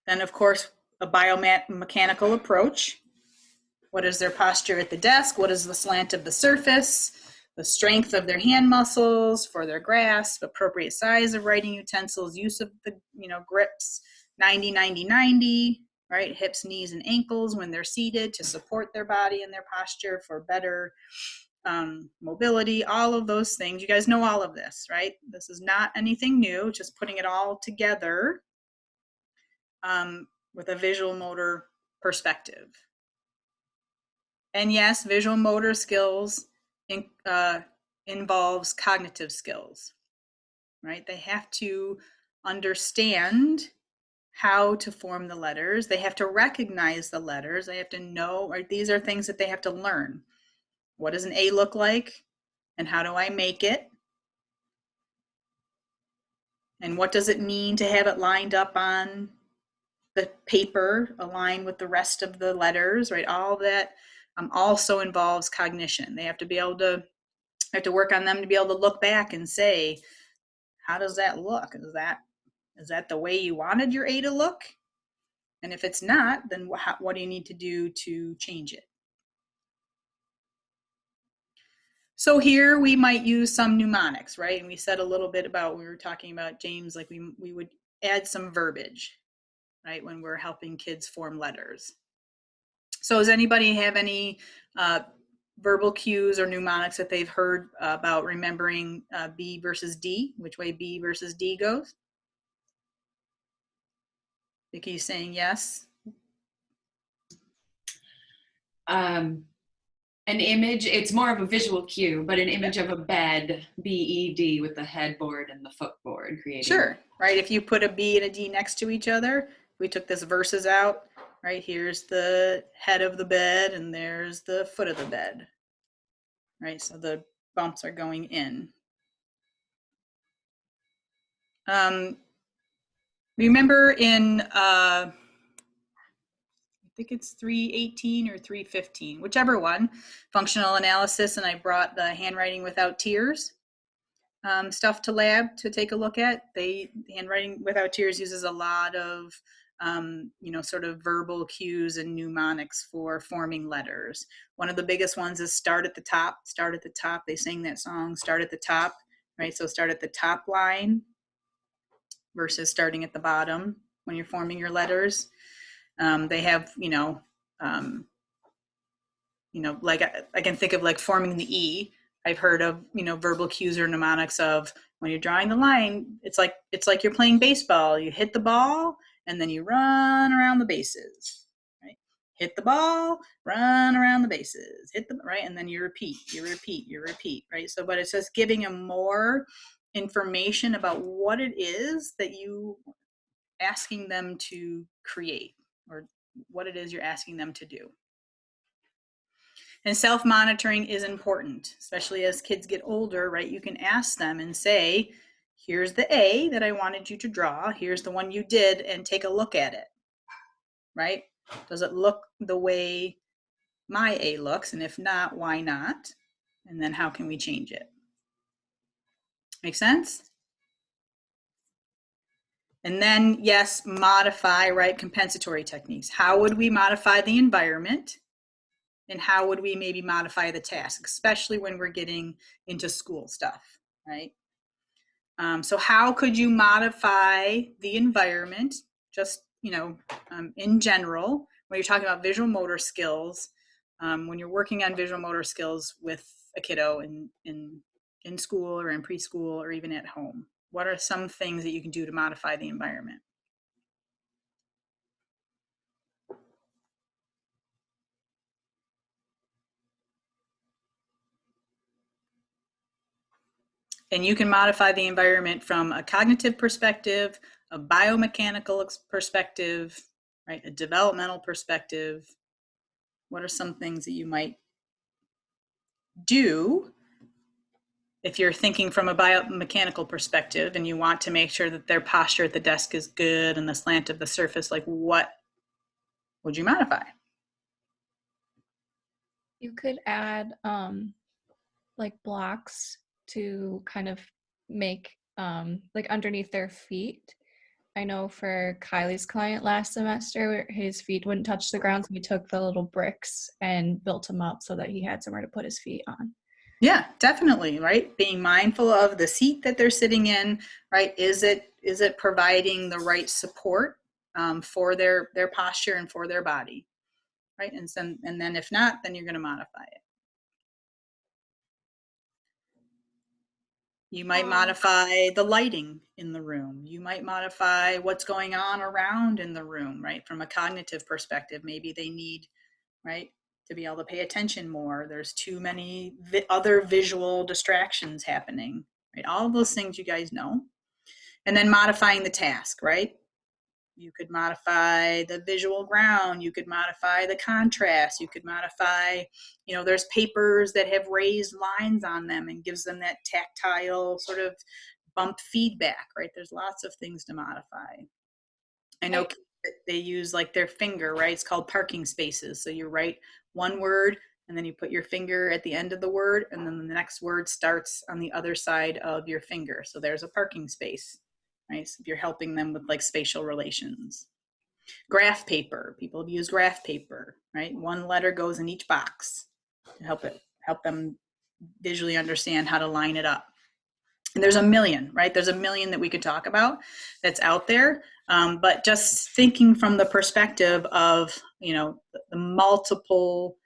then, of course, a biomechanical approach. What is their posture at the desk? What is the slant of the surface? The strength of their hand muscles for their grasp, appropriate size of writing utensils, use of the grips, 90-90-90, right? Hips, knees, and ankles when they're seated to support their body and their posture for better mobility, all of those things. You guys know all of this, right? This is not anything new, just putting it all together with a visual motor perspective. And yes, visual motor skills involves cognitive skills, right? They have to understand how to form the letters. They have to recognize the letters. They have to know, right? These are things that they have to learn. What does an A look like? And how do I make it? And what does it mean to have it lined up on the paper, aligned with the rest of the letters, right? All that also involves cognition. They have to be able to, work on them to be able to look back and say, how does that look? Is that the way you wanted your A to look? And if it's not, then what do you need to do to change it? So here we might use some mnemonics, right? And we said a little bit about, we were talking about, James, like we would add some verbiage, right, when we're helping kids form letters. So does anybody have any verbal cues or mnemonics that they've heard about remembering B versus D, which way B versus D goes? Vicky's saying yes. An image, it's more of a visual cue, but an image of a bed, BED, with the headboard and the footboard creating. Sure, right? If you put a B and a D next to each other, we took this verses out, right? Here's the head of the bed and there's the foot of the bed, right? So the bumps are going in. Remember in, I think it's 318 or 315, whichever one, functional analysis, and I brought the handwriting without tears stuff to lab to take a look at. Handwriting without tears uses a lot of sort of verbal cues and mnemonics for forming letters. One of the biggest ones is start at the top, start at the top. They sing that song, start at the top, right? So start at the top line versus starting at the bottom when you're forming your letters. They have, like I can think of like forming the E. I've heard of, verbal cues or mnemonics of when you're drawing the line, it's like you're playing baseball. You hit the ball and then you run around the bases, right? Hit the ball, run around the bases, right? And then you repeat, right? So, but it's just giving them more information about what it is that you asking them to create or what it is you're asking them to do. And self-monitoring is important, especially as kids get older, right? You can ask them and say, here's the A that I wanted you to draw. Here's the one you did, and take a look at it, right? Does it look the way my A looks? And if not, why not? And then how can we change it? Make sense? And then, yes, modify, right? Compensatory techniques. How would we modify the environment? And how would we maybe modify the task, especially when we're getting into school stuff, right? So how could you modify the environment, just, in general, when you're talking about visual motor skills, when you're working on visual motor skills with a kiddo in school or in preschool or even at home? What are some things that you can do to modify the environment? And you can modify the environment from a cognitive perspective, a biomechanical perspective, right? A developmental perspective. What are some things that you might do if you're thinking from a biomechanical perspective and you want to make sure that their posture at the desk is good and the slant of the surface, like what would you modify? You could add like blocks to kind of make like underneath their feet. I know for Kylie's client last semester, his feet wouldn't touch the ground, so we took the little bricks and built them up so that he had somewhere to put his feet on. Yeah, definitely, right? Being mindful of the seat that they're sitting in, right? Is it providing the right support for their posture and for their body, right? And then if not, then you're going to modify it. You might modify the lighting in the room. You might modify what's going on around in the room, right? From a cognitive perspective, maybe they need, right, to be able to pay attention more. There's too many other visual distractions happening, right? All of those things you guys know. And then modifying the task, right? You could modify the visual ground. You could modify the contrast. You could modify, there's papers that have raised lines on them and gives them that tactile sort of bump feedback, right? There's lots of things to modify. I know they use like their finger, right? It's called parking spaces. So you write one word and then you put your finger at the end of the word and then the next word starts on the other side of your finger. So there's a parking space. Right? So if you're helping them with like spatial relations. Graph paper, people have used graph paper, right? One letter goes in each box to help them visually understand how to line it up. And there's a million, right? There's a million that we could talk about that's out there. But just thinking from the perspective of, the multiple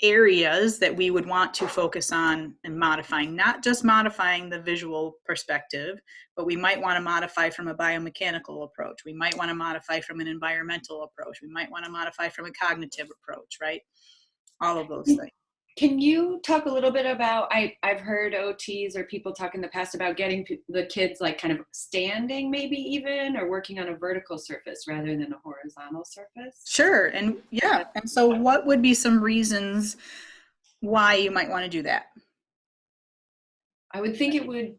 areas that we would want to focus on and modifying, not just modifying the visual perspective, but we might want to modify from a biomechanical approach. We might want to modify from an environmental approach. We might want to modify from a cognitive approach, right? All of those things. Can you talk a little bit about, I've heard OTs or people talk in the past about getting the kids like kind of standing maybe even, or working on a vertical surface rather than a horizontal surface? Sure, and yeah, and so what would be some reasons why you might want to do that? I would think it would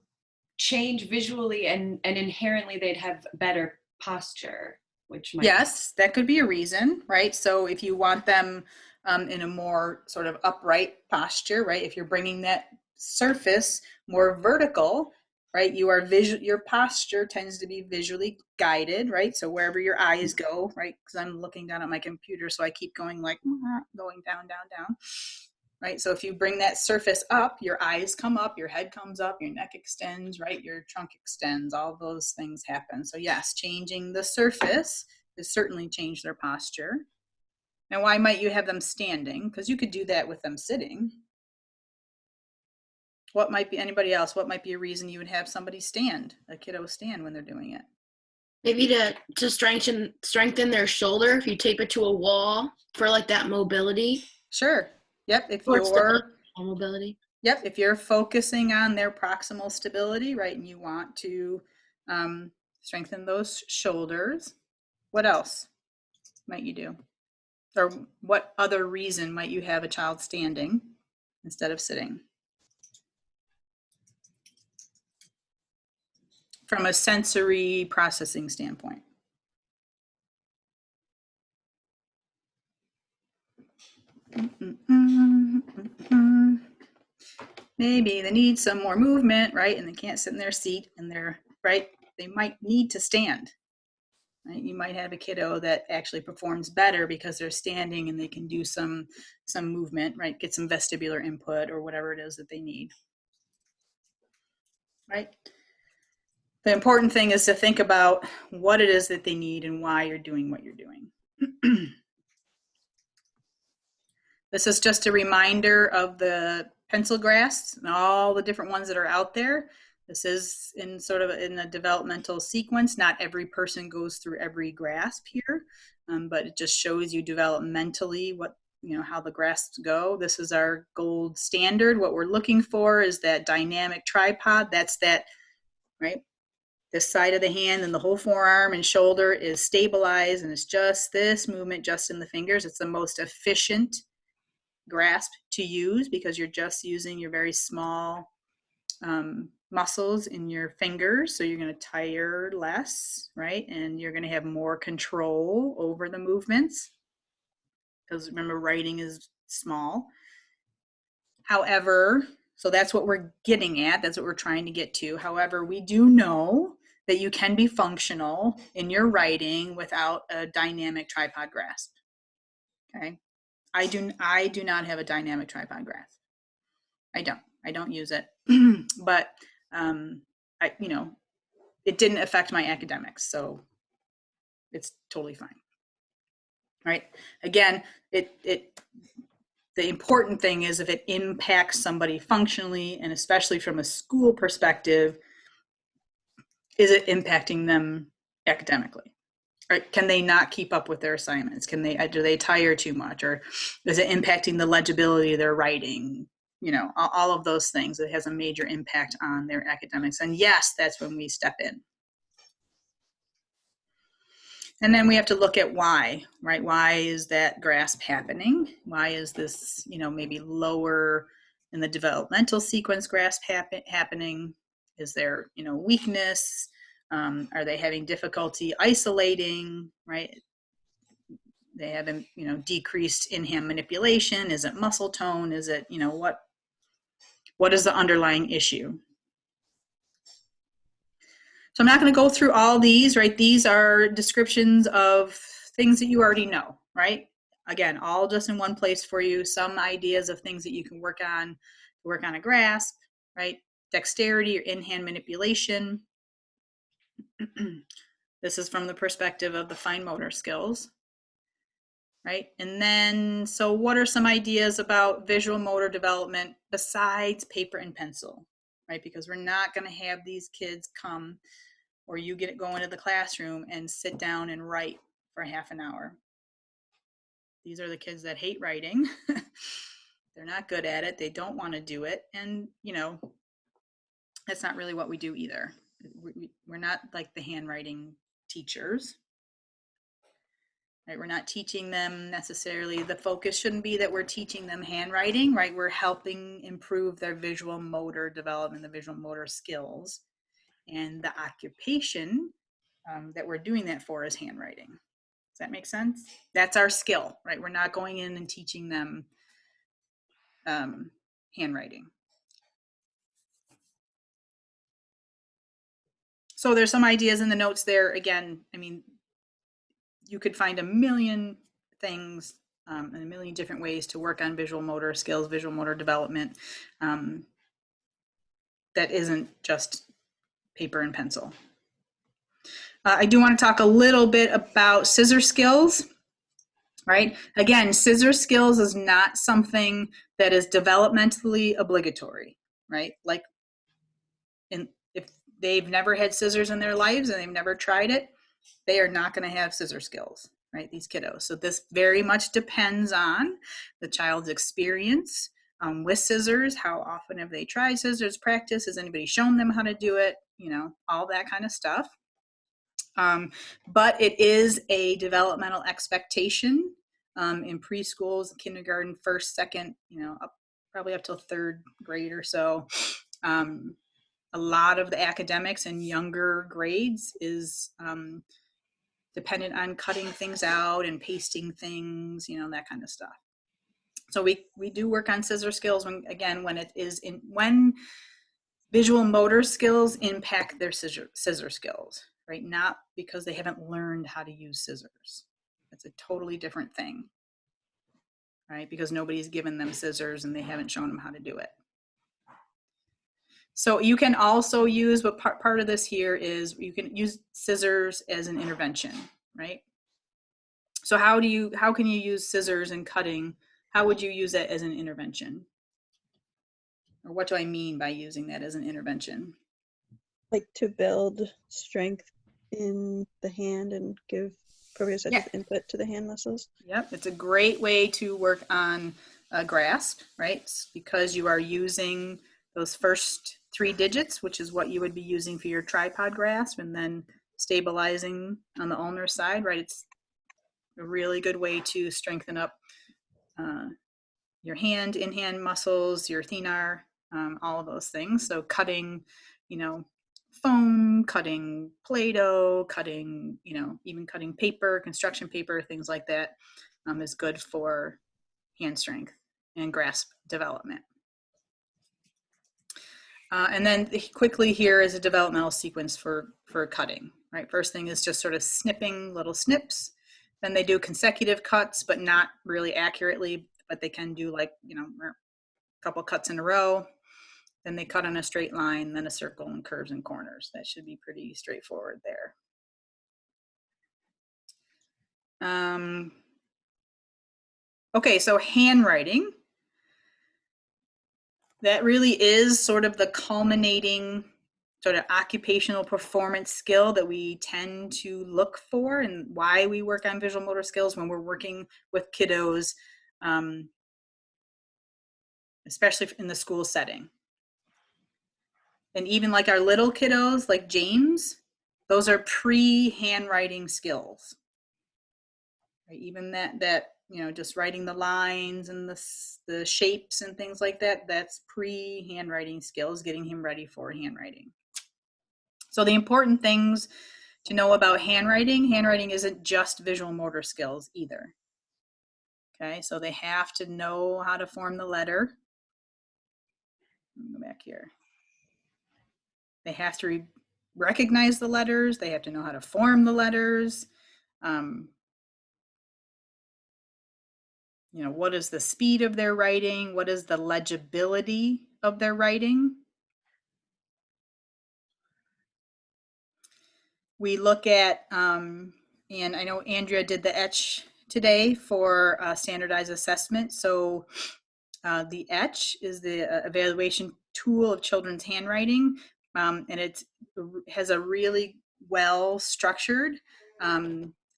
change visually and inherently they'd have better posture, which might. Yes, that could be a reason, right? So if you want them in a more sort of upright posture, right? If you're bringing that surface more vertical, right? You are visual, your posture tends to be visually guided, right? So wherever your eyes go, right? Because I'm looking down at my computer, so I keep going like going down, down, down, right? So if you bring that surface up, your eyes come up, your head comes up, your neck extends, right? Your trunk extends, all those things happen. So yes, changing the surface has certainly changed their posture. Now, why might you have them standing? Because you could do that with them sitting. What might be, anybody else, what might be a reason you would have somebody stand, a kiddo stand when they're doing it? Maybe to strengthen their shoulder if you tape it to a wall for like that mobility. Sure. Yep. If Or you're mobility. Yep. If you're focusing on their proximal stability, right, and you want to strengthen those shoulders, what else might you do? Or what other reason might you have a child standing instead of sitting? From a sensory processing standpoint. Maybe they need some more movement, right? And they can't sit in their seat and they're, right? They might need to stand. Right? You might have a kiddo that actually performs better because they're standing and they can do some movement, right? Get some vestibular input or whatever it is that they need. Right? The important thing is to think about what it is that they need and why you're doing what you're doing. This is just a reminder of the pencil grasps and all the different ones that are out there. This is in sort of in a developmental sequence. Not every person goes through every grasp here, but it just shows you developmentally what, you know, how the grasps go. This is our gold standard. What we're looking for is that dynamic tripod. That's that, right? This side of the hand and the whole forearm and shoulder is stabilized, and it's just this movement just in the fingers. It's the most efficient grasp to use because you're just using your very small muscles in your fingers. So you're going to tire less, right? And you're going to have more control over the movements because remember, writing is small. However, so that's what we're getting at. That's what we're trying to get to. However, we do know that you can be functional in your writing without a dynamic tripod grasp. Okay. I do not have a dynamic tripod grasp. I don't use it, but it didn't affect my academics, so it's totally fine. Right? Again, the important thing is if it impacts somebody functionally, and especially from a school perspective, is it impacting them academically? Right? Can they not keep up with their assignments? Do they tire too much? Or is it impacting the legibility of their writing? You know, all of those things. It has a major impact on their academics. And yes, that's when we step in. And then we have to look at why, right? Why is that grasp happening? Why is this, maybe lower in the developmental sequence grasp happening? Is there, weakness? Are they having difficulty isolating, right? They have, decreased in-hand manipulation. Is it muscle tone? Is it, what is the underlying issue? So I'm not going to go through all these, right? These are descriptions of things that you already know, right? Again, all just in one place for you. Some ideas of things that you can work on a grasp, right? Dexterity or in-hand manipulation. This is from the perspective of the fine motor skills, right? And then, so what are some ideas about visual motor development besides paper and pencil, right? Because we're not going to have these kids come or you go into the classroom and sit down and write for half an hour. These are the kids that hate writing. They're not good at it. They don't want to do it. And, that's not really what we do either. We're not like the handwriting teachers. Right? We're not teaching them necessarily. The focus shouldn't be that we're teaching them handwriting, right? We're helping improve their visual motor development, the visual motor skills. And the occupation that we're doing that for is handwriting. Does that make sense? That's our skill, right? We're not going in and teaching them handwriting. So there's some ideas in the notes there. Again, I mean, you could find a million things and a million different ways to work on visual motor skills, visual motor development. That isn't just paper and pencil. I do want to talk a little bit about scissor skills, right? Again, scissor skills is not something that is developmentally obligatory, right? Like if they've never had scissors in their lives and they've never tried it, they are not going to have scissor skills, right? These kiddos. So this very much depends on the child's experience with scissors. How often have they tried scissors practice? Has anybody shown them how to do it? You know, all that kind of stuff. But it is a developmental expectation in preschools, kindergarten, first, second, you know, probably up till third grade or so. A lot of the academics in younger grades is dependent on cutting things out and pasting things, you know, that kind of stuff. So we do work on scissor skills when visual motor skills impact their scissor skills, right? Not because they haven't learned how to use scissors. That's a totally different thing, right? Because nobody's given them scissors and they haven't shown them how to do it. So you can also use, but part of this here is you can use scissors as an intervention, right? So how can you use scissors in cutting? How would you use that as an intervention? Or what do I mean by using that as an intervention? Like to build strength in the hand and give proprioceptive input to the hand muscles. Yep, it's a great way to work on a grasp, right? Because you are using those first 3 digits, which is what you would be using for your tripod grasp, and then stabilizing on the ulnar side, right? It's a really good way to strengthen up your in-hand muscles, your thenar, all of those things. So cutting, you know, foam, cutting Play-Doh, cutting, you know, even cutting paper, construction paper, things like that is good for hand strength and grasp development. And then quickly here is a developmental sequence for cutting, right? First thing is just sort of snipping little snips. Then they do consecutive cuts, but not really accurately, but they can do like, you know, a couple cuts in a row. Then they cut on a straight line, then a circle and curves and corners. That should be pretty straightforward there. Okay, so handwriting. That really is sort of the culminating sort of occupational performance skill that we tend to look for, and why we work on visual motor skills when we're working with kiddos, especially in the school setting. And even like our little kiddos, like James, those are pre-handwriting skills. Right? Even that you know, just writing the lines and the shapes and things like that, that's pre-handwriting skills, getting him ready for handwriting. So the important things to know about handwriting isn't just visual motor skills either. Okay, so they have to know how to form the letter. Let me go back here. They have to recognize the letters. They have to know how to form the letters. You know, what is the speed of their writing? What is the legibility of their writing? We look at, and I know Andrea did the etch today for standardized assessment. So the etch is the evaluation tool of children's handwriting, and it has a really well structured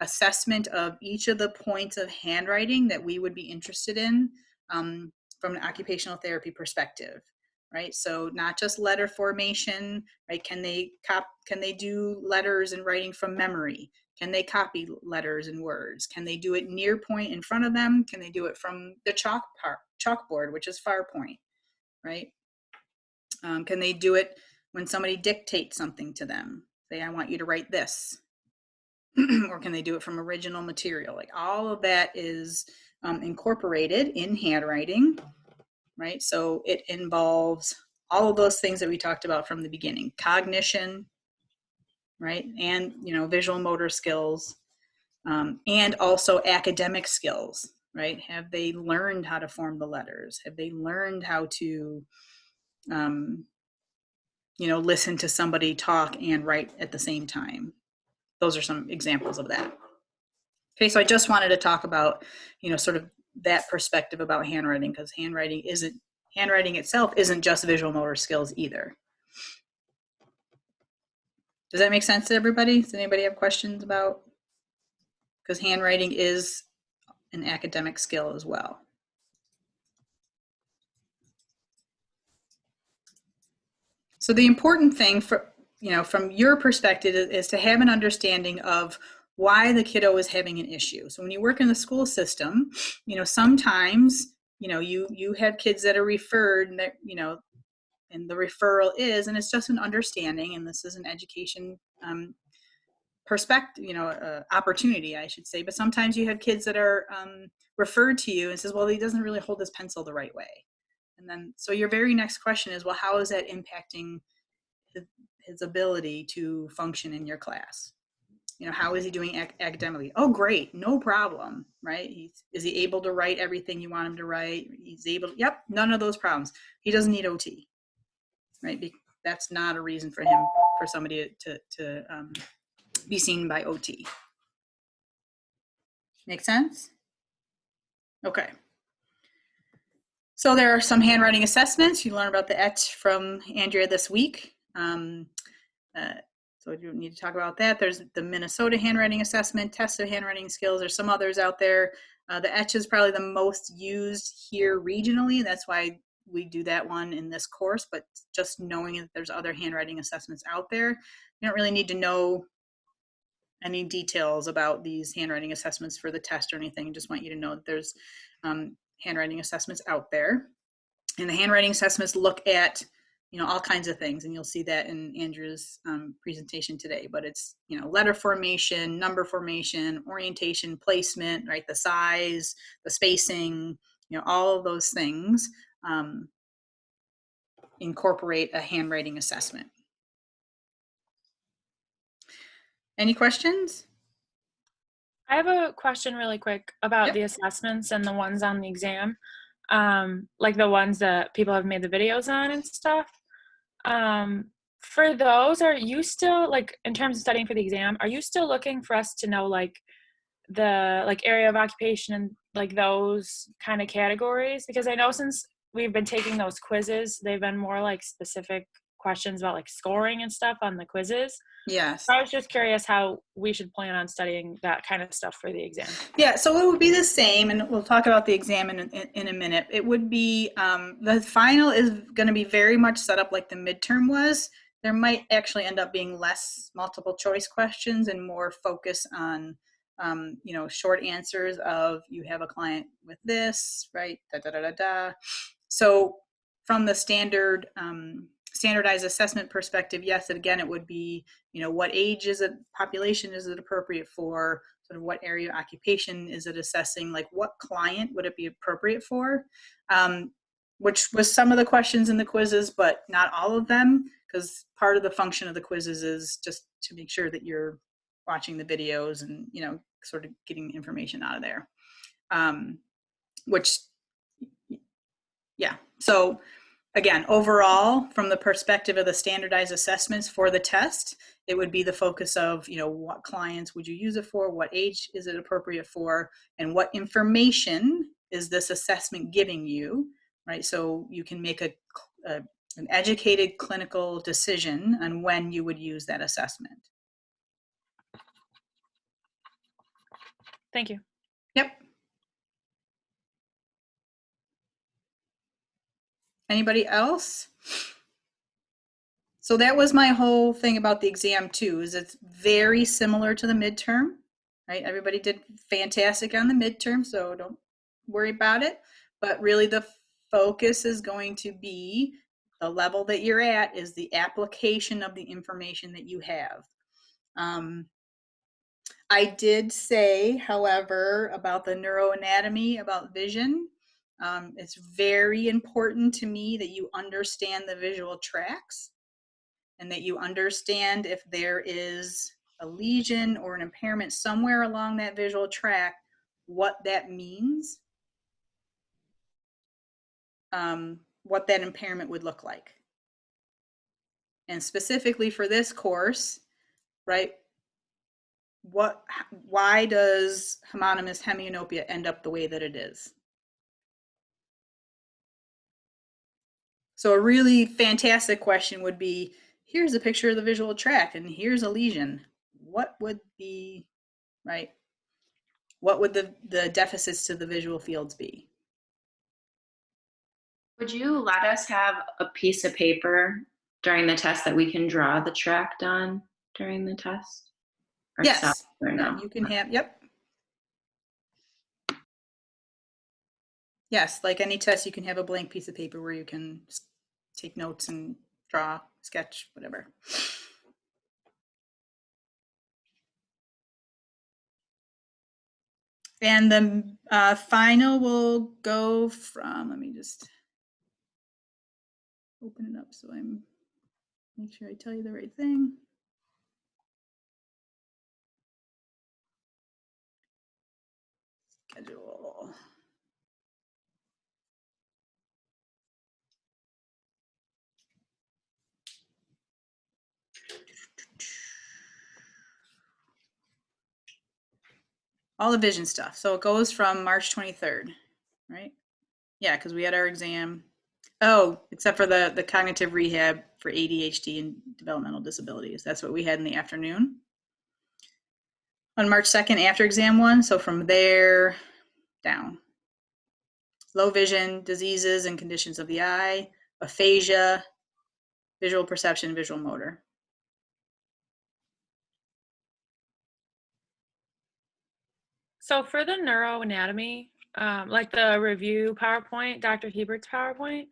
assessment of each of the points of handwriting that we would be interested in from an occupational therapy perspective, right? So not just letter formation, right? Can they do letters and writing from memory? Can they copy letters and words? Can they do it near point in front of them? Can they do it from the chalkboard, which is far point, right? Can they do it when somebody dictates something to them? Say, I want you to write this. Or can they do it from original material? Like all of that is incorporated in handwriting, right? So it involves all of those things that we talked about from the beginning: cognition, right? And, visual motor skills, and also academic skills, right? Have they learned how to form the letters? Have they learned how to, listen to somebody talk and write at the same time? Those are some examples of that. Okay, so I just wanted to talk about, sort of that perspective about handwriting, because handwriting itself isn't just visual motor skills either. Does that make sense to everybody? Does anybody have questions about? Because handwriting is an academic skill as well. So the important thing from your perspective is to have an understanding of why the kiddo is having an issue. So when you work in the school system, sometimes, you have kids that are referred and that, and the referral is, and it's just an understanding, and this is an education perspective, opportunity, I should say. But sometimes you have kids that are referred to you and says, well, he doesn't really hold his pencil the right way. And then, so your very next question is, well, how is that impacting his ability to function in your class? How is he doing academically? Oh, great, no problem, right? Is he able to write everything you want him to write? He's able to, yep, none of those problems. He doesn't need OT, right? That's not a reason for somebody to be seen by OT. Make sense? Okay. So there are some handwriting assessments. You learn about the ET from Andrea this week. So you don't need to talk about that. There's the Minnesota handwriting assessment, test of handwriting skills. There's some others out there. The ET is probably the most used here regionally. That's why we do that one in this course, but just knowing that there's other handwriting assessments out there, you don't really need to know any details about these handwriting assessments for the test or anything. I just want you to know that there's handwriting assessments out there. And the handwriting assessments look at, all kinds of things, and you'll see that in Andrew's presentation today. But it's, letter formation, number formation, orientation, placement, right? The size, the spacing, all of those things incorporate a handwriting assessment. Any questions? I have a question really quick about Yep. the assessments and the ones on the exam, like the ones that people have made the videos on and stuff. For those, are you still, like, in terms of studying for the exam, are you still looking for us to know, like, the, like, area of occupation and, like, those kind of categories? Because I know since we've been taking those quizzes, they've been more, like, specific questions about, like, scoring and stuff on the quizzes. Yes. I was just curious how we should plan on studying that kind of stuff for the exam. Yeah, so it would be the same, and we'll talk about the exam in a minute. It would be, the final is going to be very much set up like the midterm was. There might actually end up being less multiple choice questions and more focus on, short answers of, you have a client with this, right, da-da-da-da-da. So from the standardized assessment perspective, yes, again, it would be, what age is it, population is it appropriate for, sort of what area of occupation is it assessing, like what client would it be appropriate for, which was some of the questions in the quizzes, but not all of them, because part of the function of the quizzes is just to make sure that you're watching the videos and, sort of getting information out of there, yeah. So again, overall, from the perspective of the standardized assessments for the test, it would be the focus of, what clients would you use it for, what age is it appropriate for, and what information is this assessment giving you, right? So you can make an educated clinical decision on when you would use that assessment. Thank you. Yep. Anybody else? So that was my whole thing about the exam too, is it's very similar to the midterm, right? Everybody did fantastic on the midterm, so don't worry about it. But really the focus is going to be the level that you're at is the application of the information that you have. I did say, however, about the neuroanatomy, about vision. It's very important to me that you understand the visual tracks. and that you understand if there is a lesion or an impairment somewhere along that visual tract, what that means, what that impairment would look like. And specifically for this course, right, why does homonymous hemianopia end up the way that it is? So a really fantastic question would be, here's a picture of the visual tract and here's a lesion. What would be, right? What would the deficits to the visual fields be? Would you let us have a piece of paper during the test that we can draw the tract on during the test? Or Yes, Excel, or no? you can have, yep. Yes, like any test, you can have a blank piece of paper where you can take notes and draw, sketch, whatever. And the final will go from, let me just open it up so I'm, make sure I tell you the right thing. Schedule. All the vision stuff. So it goes from March 23rd, right? Yeah, because we had our exam. Oh, except for the cognitive rehab for ADHD and developmental disabilities. That's what we had in the afternoon. On March 2nd, after exam 1, so from there down. Low vision, diseases and conditions of the eye, aphasia, visual perception, visual motor. So for the neuroanatomy, like the review PowerPoint, Dr. Hebert's PowerPoint,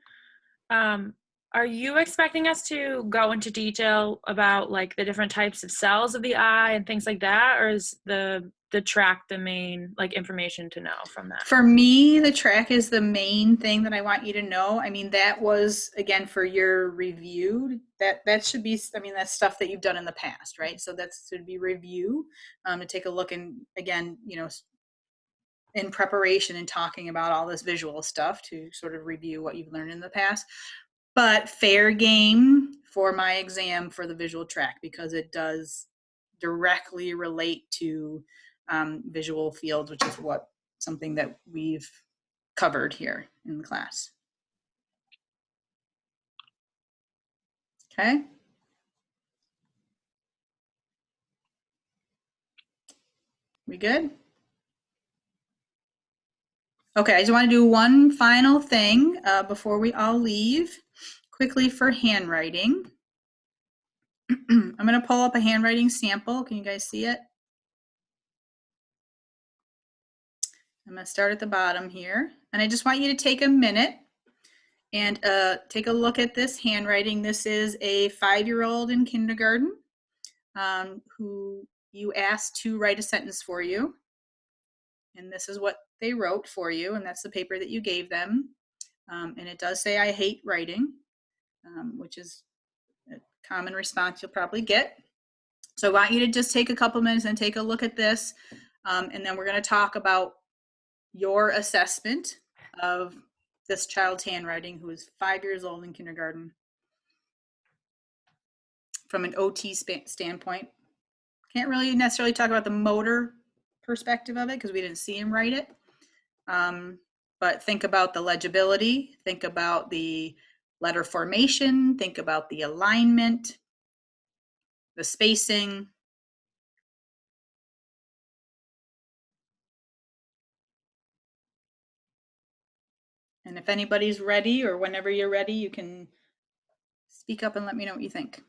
are you expecting us to go into detail about like the different types of cells of the eye and things like that, or is the track the main like information to know from that? For me, the track is the main thing that I want you to know. I mean, that was, again, for your review. That should be, I mean, that's stuff that you've done in the past, right? So that should be review, to take a look and, again, you know, in preparation and talking about all this visual stuff to sort of review what you've learned in the past. But fair game for my exam for the visual track, because it does directly relate to visual fields, which is something that we've covered here in the class. Okay. We good? Okay, I just want to do one final thing before we all leave, quickly for handwriting. I'm going to pull up a handwriting sample. Can you guys see it? I'm going to start at the bottom here. And I just want you to take a minute and take a look at this handwriting. This is a 5-year-old in kindergarten who you asked to write a sentence for you. And this is what they wrote for you, and that's the paper that you gave them. And it does say, "I hate writing," which is a common response you'll probably get. So I want you to just take a couple minutes and take a look at this. And then we're going to talk about your assessment of this child's handwriting, who is 5 years old in kindergarten, from an OT standpoint. Can't really necessarily talk about the motor perspective of it because we didn't see him write it. But think about the legibility, think about the letter formation, think about the alignment, the spacing. And if anybody's ready, or whenever you're ready, you can speak up and let me know what you think.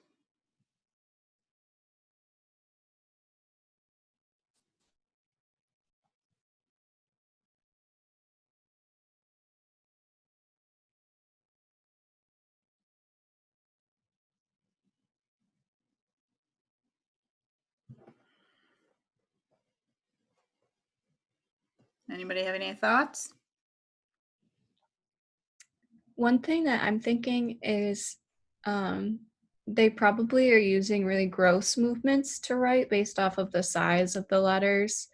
Anybody have any thoughts? One thing that I'm thinking is they probably are using really gross movements to write based off of the size of the letters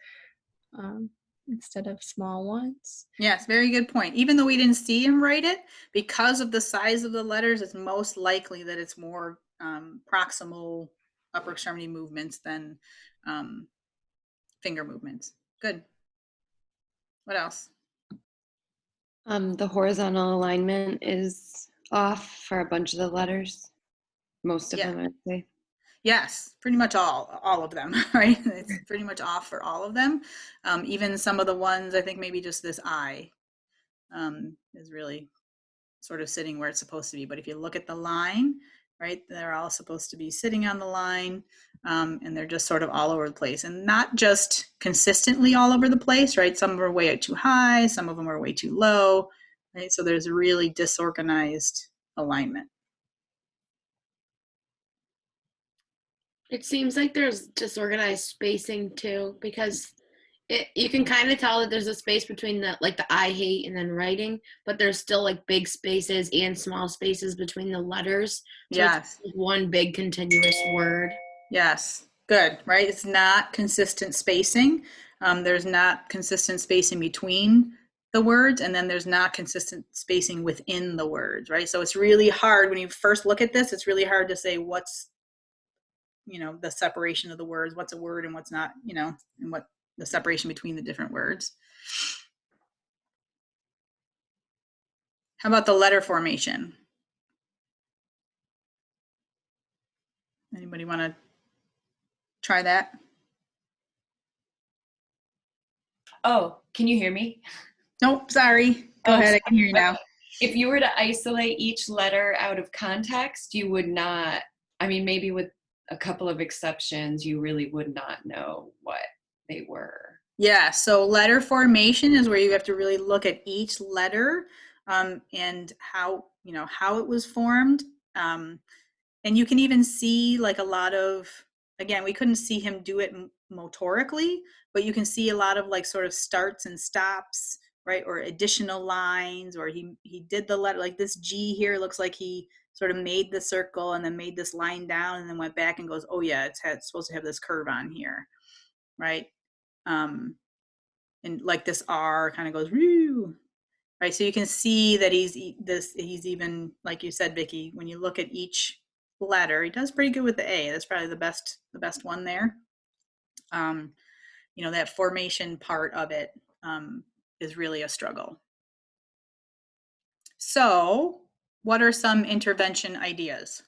instead of small ones. Yes, very good point. Even though we didn't see him write it, because of the size of the letters, it's most likely that it's more proximal upper extremity movements than finger movements. Good. What else? The horizontal alignment is off for a bunch of the letters. Most of Yeah. them, I'd say. Yes, pretty much all of them, right? It's pretty much off for all of them. Even some of the ones, I think maybe just this I is really sort of sitting where it's supposed to be. But if you look at the line, right, they're all supposed to be sitting on the line, and they're just sort of all over the place, and not just consistently all over the place, right? Some are way too high, some of them are way too low, right? So there's a really disorganized alignment. It seems like there's disorganized spacing too, because you can kind of tell that there's a space between the I hate and then writing, but there's still like big spaces and small spaces between the letters. So Yes. it's one big continuous word. Yes, good, right? It's not consistent spacing. There's not consistent spacing between the words, and then there's not consistent spacing within the words, right? So it's really hard when you first look at this, it's really hard to say what's, the separation of the words, what's a word and what's not, and what the separation between the different words. How about the letter formation? Anybody want to try that? Oh, can you hear me? Nope, sorry. Go ahead, I can hear you now. If you were to isolate each letter out of context, you would not, maybe with a couple of exceptions, you really would not know what they were. Yeah, so letter formation is where you have to really look at each letter and how it was formed. And you can even see like a lot of, again, we couldn't see him do it motorically, but you can see a lot of like sort of starts and stops, right? Or additional lines, or he did the letter, like this G here looks like he sort of made the circle and then made this line down and then went back and goes, oh yeah, it's supposed to have this curve on here, right? And like this R kind of goes, woo, right? So you can see that he's even, like you said, Vicki, when you look at each letter, he does pretty good with the A. That's probably the best one there. That formation part of it is really a struggle. So what are some intervention ideas?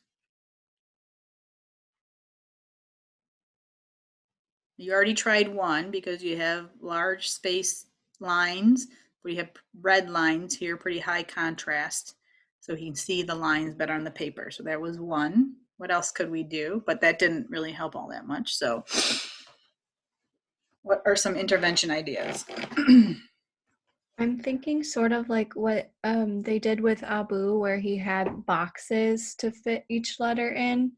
You already tried one because you have large space lines, but you have red lines here, pretty high contrast. So you can see the lines better on the paper. So that was one. What else could we do? But that didn't really help all that much. So what are some intervention ideas? I'm thinking sort of like what they did with Abu, where he had boxes to fit each letter in.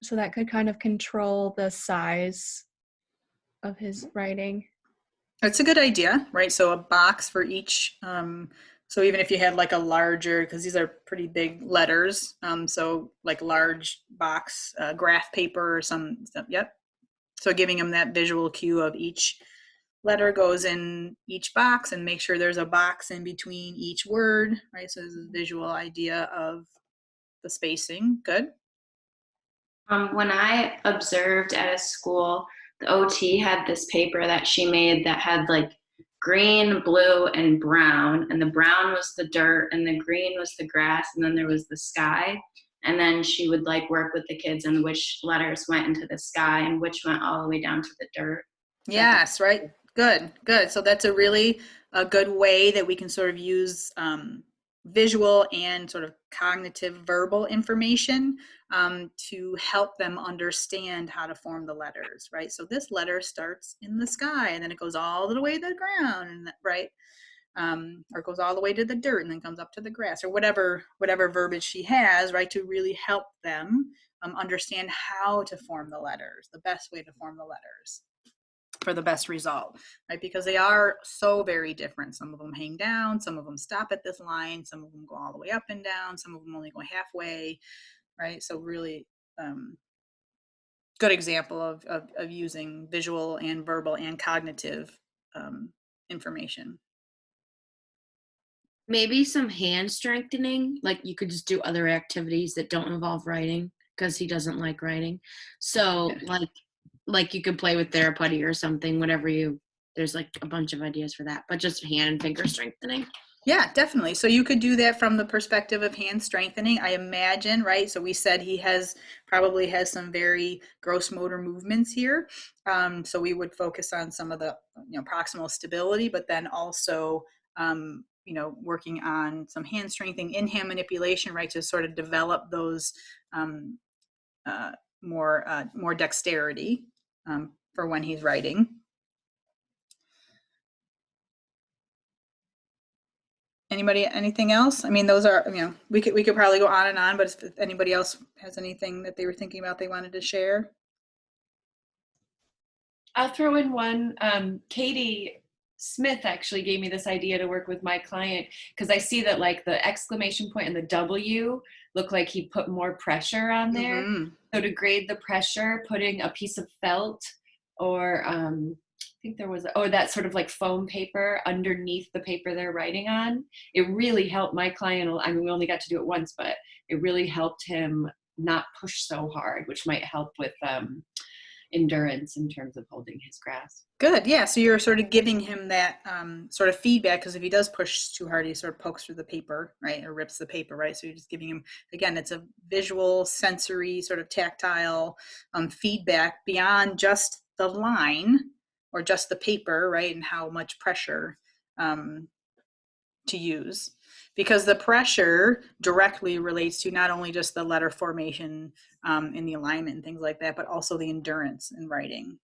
So that could kind of control the size of his writing. That's a good idea, right? So a box for each. So even if you had like a larger, because these are pretty big letters, so like large box graph paper or some stuff. Yep. So giving them that visual cue of each letter goes in each box, and make sure there's a box in between each word, right? So there's a visual idea of the spacing. Good. When I observed at a school, the OT had this paper that she made that had like green, blue, and brown. And the brown was the dirt, and the green was the grass, and then there was the sky. And then she would like work with the kids on which letters went into the sky and which went all the way down to the dirt. Yes, right. Good. So that's a really good way that we can sort of use visual and sort of cognitive verbal information to help them understand how to form the letters, right? So this letter starts in the sky and then it goes all the way to the ground, and right? Or it goes all the way to the dirt and then comes up to the grass, or whatever verbiage she has, right? To really help them understand how to form the letters, the best way to form the letters for the best result, right? Because they are so very different. Some of them hang down, some of them stop at this line, some of them go all the way up and down, some of them only go halfway. right? So really good example of using visual and verbal and cognitive information. Maybe some hand strengthening, like you could just do other activities that don't involve writing because he doesn't like writing. So like you could play with Theraputty or something, whatever there's like a bunch of ideas for that, but just hand and finger strengthening. Yeah, definitely. So you could do that from the perspective of hand strengthening, I imagine, right? So we said he probably has some very gross motor movements here. So we would focus on some of the, proximal stability, but then also, working on some hand strengthening, in-hand manipulation, right? To sort of develop those more dexterity for when he's writing. Anything else? I mean, those are, we could probably go on and on, but if anybody else has anything that they were thinking about they wanted to share. I'll throw in one. Katie Smith actually gave me this idea to work with my client because I see that like the exclamation point and the W look like he put more pressure on there. So to grade the pressure, putting a piece of felt or I think there was, that sort of like foam paper underneath the paper they're writing on. It really helped my client. I mean, we only got to do it once, but it really helped him not push so hard, which might help with endurance in terms of holding his grasp. Good. Yeah. So you're sort of giving him that sort of feedback, because if he does push too hard, he sort of pokes through the paper, right? Or rips the paper, right? So you're just giving him, again, it's a visual, sensory, sort of tactile feedback beyond just the line or just the paper, right? And how much pressure to use. Because the pressure directly relates to not only just the letter formation and the alignment and things like that, but also the endurance in writing,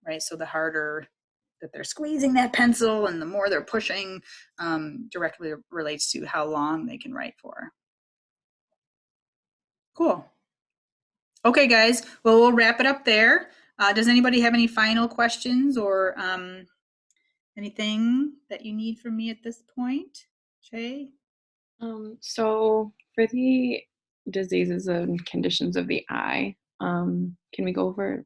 right? So the harder that they're squeezing that pencil and the more they're pushing directly relates to how long they can write for. Cool. Okay, guys. Well, we'll wrap it up there. Does anybody have any final questions or anything that you need from me at this point? Shay? So for the diseases and conditions of the eye, can we go over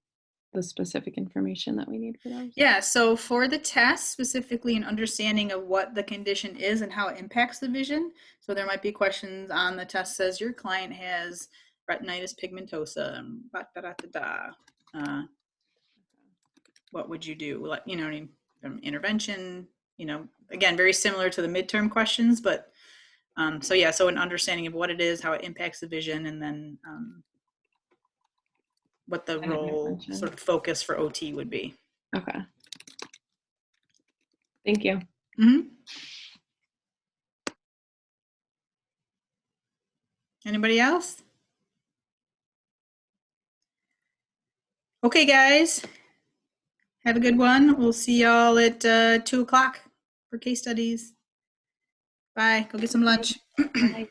the specific information that we need for those? Yeah, so for the test, specifically an understanding of what the condition is and how it impacts the vision. So there might be questions on the test says your client has retinitis pigmentosa, what would you do? Intervention, again, very similar to the midterm questions, but so an understanding of what it is, how it impacts the vision, and then what the role, sort of focus for OT would be. Okay. Thank you. Mm-hmm. Anybody else? Okay, guys. Have a good one. We'll see y'all at 2 o'clock for case studies. Bye. Go get some lunch. Bye.